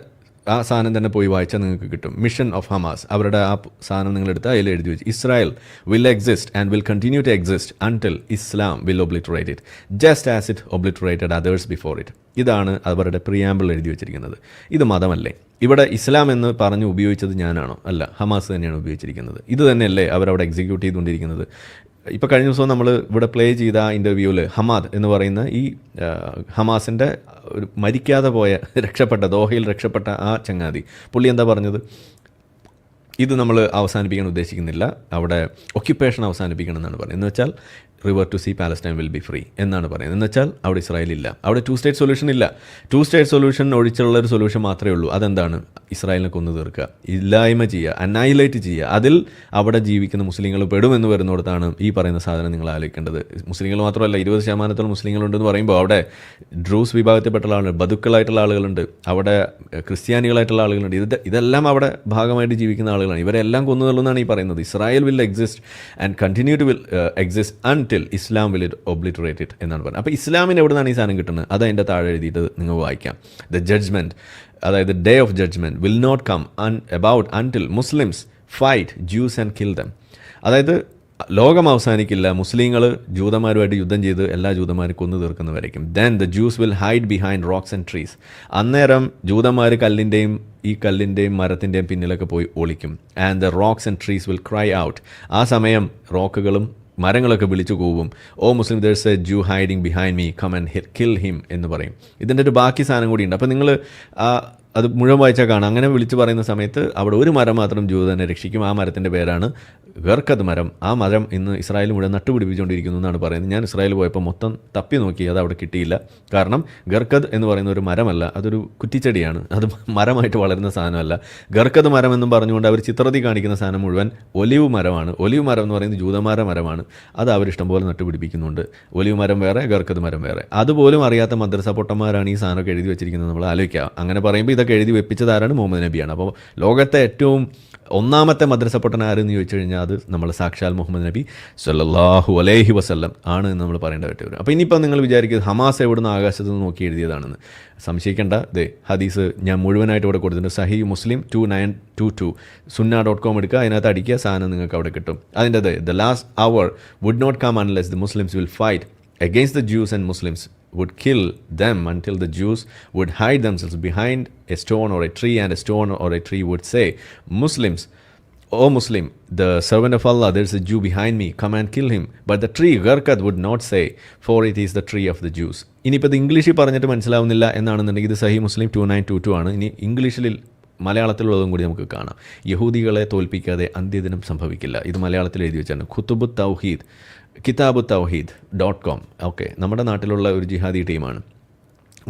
S1: ആ സാധനം തന്നെ പോയി വായിച്ചാൽ നിങ്ങൾക്ക് കിട്ടും. മിഷൻ ഓഫ് ഹമാസ്, അവരുടെ ആ സാധനം നിങ്ങളെടുത്ത് അതിൽ എഴുതി വെച്ച് Israel will exist and will continue to exist until Islam will obliterate it just as it obliterated others before it. ഇതാണ് അവരുടെ പ്രിയാമ്പിൾ എഴുതി വെച്ചിരിക്കുന്നത്. ഇത് മതമല്ലേ? ഇവിടെ ഇസ്ലാം എന്ന് പറഞ്ഞ് ഉപയോഗിച്ചത് ഞാനാണോ? അല്ല, ഹമാസ് തന്നെയാണ് ഉപയോഗിച്ചിരിക്കുന്നത്. ഇത് തന്നെയല്ലേ അവരവിടെ എക്സിക്യൂട്ട് ചെയ്തുകൊണ്ടിരിക്കുന്നത്? ഇപ്പോൾ കഴിഞ്ഞ ദിവസം നമ്മൾ ഇവിടെ പ്ലേ ചെയ്ത ആ ഇൻ്റർവ്യൂവിൽ ഹമാദ് എന്ന് പറയുന്ന ഈ ഹമാസിൻ്റെ ഒരു മരിക്കാതെ പോയ രക്ഷപ്പെട്ട ദോഹയിൽ രക്ഷപ്പെട്ട ആ ചങ്ങാതി, പുള്ളി എന്താ പറഞ്ഞത്? ഇത് നമ്മൾ അവസാനിപ്പിക്കാൻ ഉദ്ദേശിക്കുന്നില്ല, അവിടെ ഒക്യുപ്പേഷൻ അവസാനിപ്പിക്കണം എന്നാണ് പറയുന്നത്. എന്ന് വെച്ചാൽ river to sea Palestine will be free എന്നാണ് പറയുന്നത്. എന്ന് വെച്ചാൽ അവിടെ ഇസ്രായേൽ ഇല്ല, അവിടെ 2 സ്റ്റേറ്റ് സൊല്യൂഷൻ ഇല്ല. 2 സ്റ്റേറ്റ് സൊല്യൂഷൻ ഒഴിച്ചുള്ളൊരു സൊല്യൂഷൻ മാത്രമേ ഉള്ളൂ. അതെന്താണ്? ഇസ്രായേലിനെ കൊന്നു തീർക്കുക, ഇല്ലായ്മ ചെയ്യുക, അന്നൈലേറ്റ് ചെയ്യുക. അതിൽ അവിടെ ജീവിക്കുന്ന മുസ്ലിങ്ങൾ പെടുമെന്ന് വരുന്നിടത്താണ് ഈ പറയുന്ന സാധനം നിങ്ങൾ ആലോചിക്കേണ്ടത്. മുസ്ലിങ്ങൾ മാത്രമല്ല, 20% മുസ്ലിങ്ങളുണ്ടെന്ന് പറയുമ്പോൾ അവിടെ ഡ്രൂസ് വിഭാഗത്തിൽപ്പെട്ട ആളുകൾ, ബതുക്കളായിട്ടുള്ള ആളുകളുണ്ട്, അവിടെ ക്രിസ്ത്യാനികളായിട്ടുള്ള ആളുകളുണ്ട്. ഇതെല്ലാം അവിടെ ഭാഗമായിട്ട് ജീവിക്കുന്ന ആളുകളാണ്. ഇവരെല്ലാം കൊന്നു തള്ളുന്നതാണ് ഈ പറയുന്നത്. Israel will exist and continue to will exist until Islam will obliterate it എന്നാണ് പറയുന്നത്. അപ്പോൾ ഇസ്ലാമിന് എവിടെ നിന്നാണ് ഈ സാധനം കിട്ടുന്നത്? അത് അതിൻ്റെ താഴെ എഴുതിയിട്ട് നിങ്ങൾ വായിക്കാം. ദ ജഡ്ജ്മെൻറ്റ്, അതായത് day of judgement will not come about until Muslims fight Jews and kill them. അതായത് ലോകം അവസാനിക്കില്ല മുസ്ലിങ്ങൾ ജൂതന്മാരുമായിട്ട് യുദ്ധം ചെയ്ത് എല്ലാ ജൂതന്മാരും കൊന്നു തീർക്കുന്നവരായിരിക്കും. Then the Jews will hide behind rocks and trees. അന്നേരം ജൂതന്മാർ കല്ലിൻ്റെയും മരത്തിൻ്റെയും പിന്നിലൊക്കെ പോയി ഒളിക്കും. And the rocks and trees will cry out. ആ സമയം റോക്കുകളും മരങ്ങളൊക്കെ വിളിച്ചു കൂവും, O Muslim there's a Jew hiding behind me come and kill him എന്ന് പറയും. ഇതിൻ്റെ ഒരു ബാക്കി സാധനം കൂടിയുണ്ട്. അപ്പോൾ നിങ്ങൾ അത് മുഴുവൻ വായിച്ചാൽ കാണാം. അങ്ങനെ വിളിച്ചു പറയുന്ന സമയത്ത് അവിടെ ഒരു മരം മാത്രം ജൂതനെ രക്ഷിക്കും. ആ മരത്തിൻ്റെ പേരാണ് ഗർക്കത് മരം, ആ മരം ഇന്ന് ഇസ്രായേൽ മുഴുവൻ നട്ടുപിടിപ്പിച്ചുകൊണ്ടിരിക്കുന്നു എന്നാണ് പറയുന്നത്. ഞാൻ ഇസ്രായേൽ പോയപ്പോൾ മൊത്തം തപ്പി നോക്കി, അത് അവിടെ കിട്ടിയില്ല. കാരണം ഗർക്കത് എന്ന് പറയുന്ന ഒരു മരമല്ല, അതൊരു കുറ്റിച്ചെടിയാണ്, അത് മരമായിട്ട് വളരുന്ന സാധനമല്ല. ഗർക്കത് മരം എന്നും പറഞ്ഞുകൊണ്ട് അവർ ചിത്രത്തിൽ കാണിക്കുന്ന സാധനം മുഴുവൻ ഒലിവ് മരമാണ്. ഒലിവ് മരം എന്ന് പറയുന്നത് ജൂതന്മാരുടെ മരമാണ്. അത് അവരിഷ്ടം പോലെ നട്ടുപിടിപ്പിക്കുന്നുണ്ട്. ഒലിവ് മരം വേറെ, ഗർക്കത് മരം വേറെ. അതുപോലും അറിയാത്ത മദ്രസ പൊട്ടന്മാരാണ് ഈ സാധനമൊക്കെ എഴുതി വെച്ചിരിക്കുന്നത്. നമ്മൾ ആലോചിക്കുക. അങ്ങനെ പറയുമ്പോൾ ഇതൊക്കെ എഴുതി വെപ്പിച്ചതാരാണ്? മുഹമ്മദ് നബിയാണ്. അപ്പോൾ ലോകത്തെ ഏറ്റവും ഒന്നാമത്തെ മദ്രസ പൊട്ടൻ ആരെന്ന് ചോദിച്ചു കഴിഞ്ഞാൽ അത് നമ്മൾ സാക്ഷാൽ മുഹമ്മദ് നബി സല്ലല്ലാഹു അലൈഹി വസല്ലം ആണ് എന്ന് നമ്മൾ പറയേണ്ടതായിട്ട് വരും. അപ്പോൾ ഇനിയിപ്പോൾ നിങ്ങൾ വിചാരിക്കുന്നത് ഹമാസ് എവിടുന്ന് ആകാശത്ത് നിന്ന് നോക്കി എഴുതിയതാണെന്ന്. സംശയിക്കേണ്ട. ദേ ഹദീസ് ഞാൻ മുഴുവനായിട്ട് ഇവിടെ കൊടുത്തിട്ടുണ്ട്. സഹീഹ് മുസ്ലിം 2922 sunna.com എടുക്കുക, അതിനകത്ത് അടിക്കുക, സാധനം നിങ്ങൾക്ക് അവിടെ കിട്ടും. അതിൻ്റെ the last hour would not come unless the Muslims will fight against the Jews and Muslims would kill them until the Jews would hide themselves behind a stone or a tree, and a stone or a tree would say, Muslims, O Muslim, the servant of Allah, there is a Jew behind me, come and kill him. But the tree, Gharqad, would not say, for it is the tree of the Jews. ഇനിയിപ്പോൾ ഇത് ഇംഗ്ലീഷിൽ പറഞ്ഞിട്ട് മനസ്സിലാവുന്നില്ല എന്നാണെന്നുണ്ടെങ്കിൽ ഇത് സഹീഹ് മുസ്ലിം 2922 ആണ്. ഇനി ഇംഗ്ലീഷിൽ മലയാളത്തിലുള്ളതും കൂടി നമുക്ക് കാണാം. യഹൂദികളെ തോൽപ്പിക്കാതെ അന്ത്യദിനം സംഭവിക്കില്ല. ഇത് മലയാളത്തിൽ എഴുതി വെച്ചാണ്. ഖുതുബു തൗഹീദ് kitabutawheed.com. ഓക്കെ, നമ്മുടെ നാട്ടിലുള്ള ഒരു ജിഹാദി ടീമാണ്.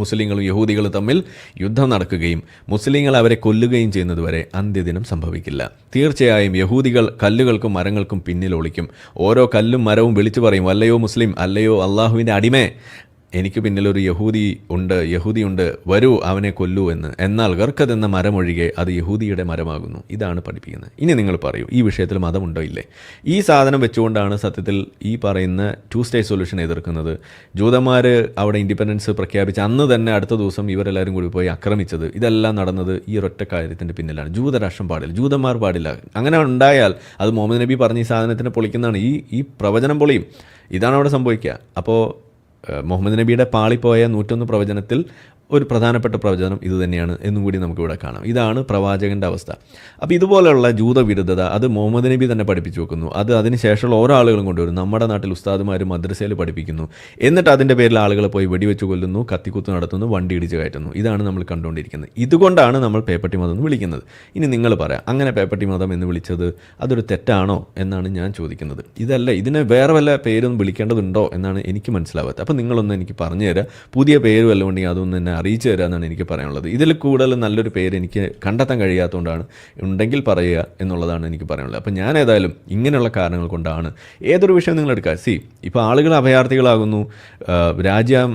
S1: മുസ്ലിങ്ങളും യഹൂദികളും തമ്മിൽ യുദ്ധം നടക്കുകയും മുസ്ലിങ്ങൾ അവരെ കൊല്ലുകയും ചെയ്യുന്നതുവരെ അന്ത്യദിനം സംഭവിക്കില്ല. തീർച്ചയായും യഹൂദികൾ കല്ലുകൾക്കും മരങ്ങൾക്കും പിന്നിൽ ഒളിക്കും. ഓരോ കല്ലും മരവും വിളിച്ചു പറയും, അല്ലയോ മുസ്ലിം, അല്ലയോ അള്ളാഹുവിൻ്റെ അടിമേ, എനിക്ക് പിന്നിലൊരു യഹൂദിയുണ്ട്, വരൂ അവനെ കൊല്ലൂ എന്ന്. എന്നാൽ ഗർക്കത് എന്ന മരമൊഴികെ അത് യഹൂദിയുടെ മരമാകുന്നു. ഇതാണ് പഠിപ്പിക്കുന്നത്. ഇനി നിങ്ങൾ പറയൂ, ഈ വിഷയത്തിൽ മതമുണ്ടോ ഇല്ലേ? ഈ സാധനം വെച്ചുകൊണ്ടാണ് സത്യത്തിൽ ഈ പറയുന്ന 2 സ്റ്റേറ്റ് സൊല്യൂഷൻ എതിർക്കുന്നത്. ജൂതന്മാർ അവിടെ ഇൻഡിപെൻഡൻസ് പ്രഖ്യാപിച്ച അന്ന് തന്നെ അടുത്ത ദിവസം ഇവരെല്ലാവരും കൂടി പോയി ആക്രമിച്ചത്. ഇതെല്ലാം നടന്നത് ഈ ഒരൊറ്റ കാര്യത്തിൻ്റെ പിന്നിലാണ്. ജൂതരാഷ്ട്രം പാടില്ല, ജൂതന്മാർ പാടില്ല. അങ്ങനെ ഉണ്ടായാൽ അത് മുഹമ്മദ് നബി പറഞ്ഞ ഈ സാധനത്തിനെ പൊളിക്കുന്നതാണ്. ഈ പ്രവചനം പൊളിയും. ഇതാണ് അവിടെ സംഭവിക്കുക. അപ്പോൾ മുഹമ്മദ് നബിയുടെ പാളിപ്പോയ 101 പ്രവചനത്തിൽ ഒരു പ്രധാനപ്പെട്ട പ്രവചനം ഇത് തന്നെയാണ് എന്നും കൂടി നമുക്കിവിടെ കാണാം. ഇതാണ് പ്രവാചകൻ്റെ അവസ്ഥ. അപ്പോൾ ഇതുപോലെയുള്ള ജൂതവിരുദ്ധത അത് മുഹമ്മദ് നബി തന്നെ പഠിപ്പിച്ചു വെക്കുന്നു. അത് അതിന് ശേഷമുള്ള ഓരോ ആളുകളും കൊണ്ടുവരും. നമ്മുടെ നാട്ടിൽ ഉസ്താദുമാർ മദ്രസയിൽ പഠിപ്പിക്കുന്നു. എന്നിട്ട് അതിൻ്റെ പേരിൽ ആളുകളെ പോയി വെടിവെച്ച് കൊല്ലുന്നു, കത്തിക്കുത്ത് നടത്തുന്നു, വണ്ടി ഇടിച്ച് കയറ്റുന്നു. ഇതാണ് നമ്മൾ കണ്ടുകൊണ്ടിരിക്കുന്നത്. ഇതുകൊണ്ടാണ് നമ്മൾ പേപ്പട്ടി മതം എന്ന് വിളിക്കുന്നത്. ഇനി നിങ്ങൾ പറയാം, അങ്ങനെ പേപ്പട്ടി മതം എന്ന് വിളിച്ചത് അതൊരു തെറ്റാണോ എന്നാണ് ഞാൻ ചോദിക്കുന്നത്. ഇതല്ല, ഇതിനെ വേറെ വല്ല പേരൊന്നും വിളിക്കേണ്ടതുണ്ടോ എന്നാണ് എനിക്ക് മനസ്സിലാവാത്തത്. അപ്പോൾ നിങ്ങളൊന്ന് എനിക്ക് പറഞ്ഞു തരാം. പുതിയ പേര് വല്ലതും ഉണ്ടെങ്കിൽ അതൊന്നും എന്നെ അറിയിച്ചു തരാമെന്നാണ് എനിക്ക് പറയാനുള്ളത്. ഇതിൽ കൂടുതൽ നല്ലൊരു പേര് എനിക്ക് കണ്ടെത്താൻ കഴിയാത്തതുകൊണ്ടാണ്, ഉണ്ടെങ്കിൽ പറയുക എന്നുള്ളതാണ് എനിക്ക് പറയാനുള്ളത്. അപ്പോൾ ഞാൻ ഏതായാലും ഇങ്ങനെയുള്ള കാരണങ്ങൾ കൊണ്ടാണ് ഏതൊരു വിഷയം നിങ്ങൾ എടുക്കുക. ഇപ്പോൾ ആളുകൾ അഭയാർത്ഥികളാകുന്നു, രാജ്യം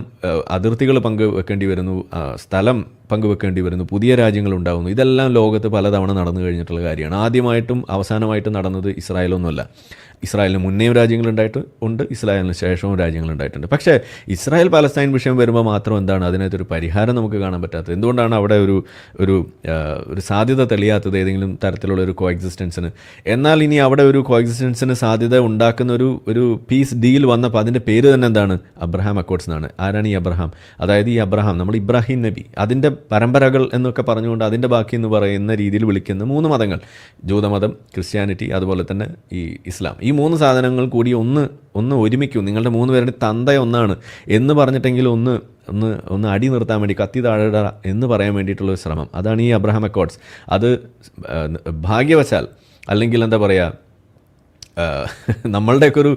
S1: അതിർത്തികൾ പങ്കുവെക്കേണ്ടി വരുന്നു, സ്ഥലം പങ്കുവെക്കേണ്ടി വരുന്നു, പുതിയ രാജ്യങ്ങളുണ്ടാകുന്നു. ഇതെല്ലാം ലോകത്ത് പലതവണ നടന്നു കഴിഞ്ഞിട്ടുള്ള കാര്യമാണ്. ആദ്യമായിട്ടും അവസാനമായിട്ടും നടന്നത് ഇസ്രായേലൊന്നുമല്ല. ഇസ്രായേലിന് മുന്നേയും രാജ്യങ്ങളുണ്ടായിട്ട് ഉണ്ട്, ഇസ്രായേലിന് ശേഷവും രാജ്യങ്ങളുണ്ടായിട്ടുണ്ട്. പക്ഷേ ഇസ്രായേൽ പാലസ്തീൻ വിഷയം വരുമ്പോൾ മാത്രം എന്താണ് അതിനകത്തൊരു പരിഹാരം നമുക്ക് കാണാൻ പറ്റാത്തത്? എന്തുകൊണ്ടാണ് അവിടെ ഒരു സാധ്യത തെളിയാത്തത് ഏതെങ്കിലും തരത്തിലുള്ള ഒരു കോ എക്സിസ്റ്റൻസിന്? എന്നാൽ ഇനി അവിടെ ഒരു കോ എക്സിസ്റ്റൻസിന് സാധ്യത ഉണ്ടാക്കുന്ന ഒരു പീസ് ഡീൽ വന്നപ്പോൾ അതിൻ്റെ പേര് തന്നെ എന്താണ്? അബ്രഹാം അക്കോർഡ്സ് എന്നാണ്. ആരാണ് ഈ അബ്രഹാം? അതായത് ഈ അബ്രഹാം, നമ്മൾ ഇബ്രാഹിം നബി, അതിൻ്റെ പരമ്പരകൾ എന്നൊക്കെ പറഞ്ഞുകൊണ്ട് അതിൻ്റെ ബാക്കി എന്ന് പറയുന്ന രീതിയിൽ വിളിക്കുന്ന 3 മതങ്ങൾ, ജൂതമതം, ക്രിസ്ത്യാനിറ്റി, അതുപോലെ തന്നെ ഈ ഇസ്ലാം, ഈ 3 സാധനങ്ങൾ കൂടി ഒന്ന് ഒരുമിക്കും. നിങ്ങളുടെ 3 പേരുടെ തന്ത ഒന്നാണ് എന്ന് പറഞ്ഞിട്ടെങ്കിൽ ഒന്ന് അടി നിർത്താൻ വേണ്ടി, കത്തി താഴെട എന്ന് പറയാൻ വേണ്ടിയിട്ടുള്ളൊരു ശ്രമം. അതാണ് ഈ അബ്രഹാം അക്കോർഡ്സ്. അത് ഭാഗ്യവശാൽ, അല്ലെങ്കിൽ എന്താ പറയുക, നമ്മളുടെയൊക്കെ ഒരു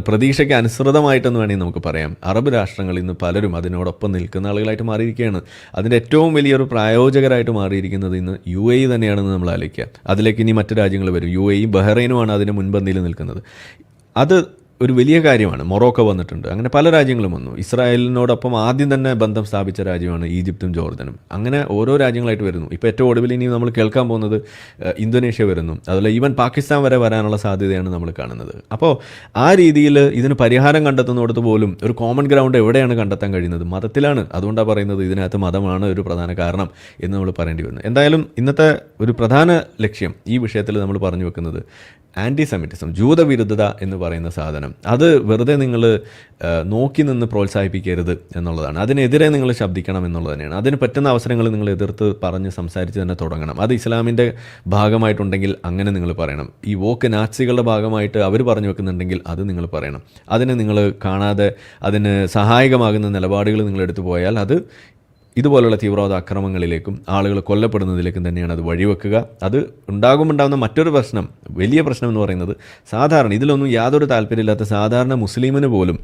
S1: പ്രതീക്ഷയ്ക്ക് അനുസൃതമായിട്ടെന്ന് വേണമെങ്കിൽ നമുക്ക് പറയാം. അറബ് രാഷ്ട്രങ്ങളിൽ നിന്ന് പലരും അതിനോടൊപ്പം നിൽക്കുന്ന ആളുകളായിട്ട് മാറിയിരിക്കുകയാണ്. അതിൻ്റെ ഏറ്റവും വലിയൊരു പ്രായോജകരായിട്ട് മാറിയിരിക്കുന്നത് ഇന്ന് UAE തന്നെയാണെന്ന് നമ്മൾ ആലോചിക്കുക. അതിലേക്ക് ഇനി മറ്റ് രാജ്യങ്ങൾ വരും. UAE, ബഹ്റൈനുമാണ് അതിന് മുൻപന്തിയിൽ നിൽക്കുന്നത്. അത് ഒരു വലിയ കാര്യമാണ്. മൊറോക്കോ വന്നിട്ടുണ്ട്. അങ്ങനെ പല രാജ്യങ്ങളും വന്നു. ഇസ്രായേലിനോടൊപ്പം ആദ്യം തന്നെ ബന്ധം സ്ഥാപിച്ച രാജ്യമാണ് ഈജിപ്തും ജോർദനും. അങ്ങനെ ഓരോ രാജ്യങ്ങളായിട്ട് വരുന്നു. ഇപ്പോൾ ഏറ്റവും ഒടുവിൽ ഇനി നമ്മൾ കേൾക്കാൻ പോകുന്നത് ഇന്തോനേഷ്യ വരുന്നു. അതുപോലെ ഈവൻ പാകിസ്ഥാൻ വരെ വരാനുള്ള സാധ്യതയാണ് നമ്മൾ കാണുന്നത്. അപ്പോൾ ആ രീതിയിൽ ഇതിന് പരിഹാരം കണ്ടെത്തുന്നിടത്ത് പോലും ഒരു കോമൺ ഗ്രൗണ്ട് എവിടെയാണ് കണ്ടെത്താൻ കഴിയുന്നത്? മതത്തിലാണ്. അതുകൊണ്ടാണ് പറയുന്നത് ഇതിനകത്ത് മതമാണ് ഒരു പ്രധാന കാരണം എന്ന് നമ്മൾ പറയേണ്ടി വരുന്നത്. എന്തായാലും ഇന്നത്തെ ഒരു പ്രധാന ലക്ഷ്യം ഈ വിഷയത്തിൽ നമ്മൾ പറഞ്ഞു വെക്കുന്നത് ആൻറ്റിസെമിറ്റിസം, ജൂതവിരുദ്ധത എന്ന് പറയുന്ന സാധനം, അത് വെറുതെ നിങ്ങൾ നോക്കി നിന്ന് പ്രോത്സാഹിപ്പിക്കരുത് എന്നുള്ളതാണ്. അതിനെതിരെ നിങ്ങൾ ശബ്ദിക്കണം എന്നുള്ളത് തന്നെയാണ്. അതിന് പറ്റുന്ന അവസരങ്ങൾ നിങ്ങൾ എതിർത്ത് പറഞ്ഞ് സംസാരിച്ച് തന്നെ തുടങ്ങണം. അത് ഇസ്ലാമിൻ്റെ ഭാഗമായിട്ടുണ്ടെങ്കിൽ അങ്ങനെ നിങ്ങൾ പറയണം. ഈ വോക്ക് നാസികളുടെ ഭാഗമായിട്ട് അവർ പറഞ്ഞു വെക്കുന്നുണ്ടെങ്കിൽ അത് നിങ്ങൾ പറയണം. അതിനെ നിങ്ങൾ കാണാതെ അതിന് സഹായകമാകുന്ന നിലപാടുകൾ നിങ്ങൾ എടുത്തു പോയാൽ അത് ഇതുപോലുള്ള തീവ്രവാദ അക്രമങ്ങളിലേക്കും ആളുകൾ കൊല്ലപ്പെടുന്നതിലേക്കും തന്നെയാണ് അത് വഴിവെക്കുക. അത് ഉണ്ടാകുമ്പോണ്ടാകുന്ന മറ്റൊരു പ്രശ്നം, വലിയ പ്രശ്നം എന്ന് പറയുന്നത്, സാധാരണ ഇതിലൊന്നും യാതൊരു താല്പര്യമില്ലാത്ത സാധാരണ മുസ്ലിമിന് പോലും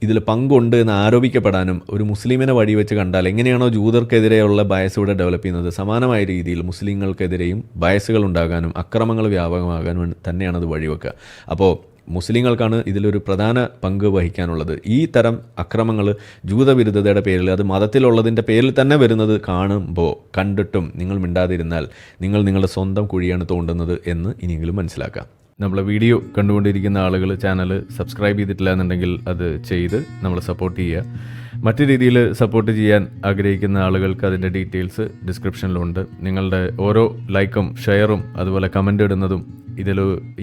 S1: ഇതിൽ പങ്കുണ്ട് എന്ന് ആരോപിക്കപ്പെടാനും, ഒരു മുസ്ലിമിനെ വഴിവെച്ച് കണ്ടാൽ എങ്ങനെയാണോ ജൂതർക്കെതിരെയുള്ള ബയസ് ഇവിടെ ഡെവലപ്പ് ചെയ്യുന്നത്, സമാനമായ രീതിയിൽ മുസ്ലിങ്ങൾക്കെതിരെയും ബയസുകൾ ഉണ്ടാകാനും അക്രമങ്ങൾ വ്യാപകമാകാനും തന്നെയാണ് അത് വഴിവെക്കുക. അപ്പോൾ മുസ്ലിങ്ങൾക്കാണ് ഇതിലൊരു പ്രധാന പങ്ക് വഹിക്കാനുള്ളത്. ഈ തരം അക്രമങ്ങൾ ജൂതവിരുദ്ധതയുടെ പേരിൽ, അത് മതത്തിലുള്ളതിൻ്റെ പേരിൽ തന്നെ വരുന്നത് കാണുമ്പോൾ, കണ്ടിട്ടും നിങ്ങൾ മിണ്ടാതിരുന്നാൽ നിങ്ങൾ നിങ്ങളുടെ സ്വന്തം കുഴിയാണ് തോണ്ടുന്നത് എന്ന് ഇനിയെങ്കിലും മനസ്സിലാക്കാം. നമ്മളെ വീഡിയോ കണ്ടുകൊണ്ടിരിക്കുന്ന ആളുകൾ ചാനൽ സബ്സ്ക്രൈബ് ചെയ്തിട്ടില്ല എന്നുണ്ടെങ്കിൽ അത് ചെയ്ത് നമ്മളെ സപ്പോർട്ട് ചെയ്യുക. മറ്റു രീതിയിൽ സപ്പോർട്ട് ചെയ്യാൻ ആഗ്രഹിക്കുന്ന ആളുകൾക്ക് അതിൻ്റെ ഡീറ്റെയിൽസ് ഡിസ്ക്രിപ്ഷനിലുണ്ട്. നിങ്ങളുടെ ഓരോ ലൈക്കും ഷെയറും അതുപോലെ കമൻ്റ് ഇടുന്നതും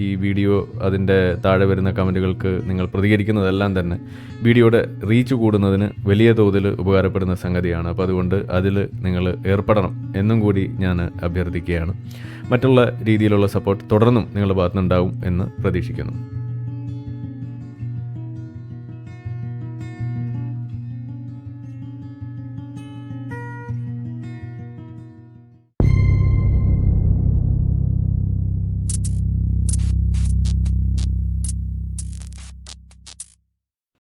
S1: ഈ വീഡിയോ അതിൻ്റെ താഴെ വരുന്ന കമൻറ്റുകൾക്ക് നിങ്ങൾ പ്രതികരിക്കുന്നതെല്ലാം തന്നെ വീഡിയോയുടെ റീച്ച് കൂടുന്നതിന് വലിയ തോതിൽ ഉപകാരപ്പെടുന്ന സംഗതിയാണ്. അപ്പോൾ അതുകൊണ്ട് അതിൽ നിങ്ങൾ ഏർപ്പെടണം എന്നും കൂടി ഞാൻ അഭ്യർത്ഥിക്കുകയാണ്. മറ്റുള്ള രീതിയിലുള്ള സപ്പോർട്ട് തുടർന്നും നിങ്ങളുടെ ഭാഗത്തുനിന്നുണ്ടാവും എന്ന് പ്രതീക്ഷിക്കുന്നു.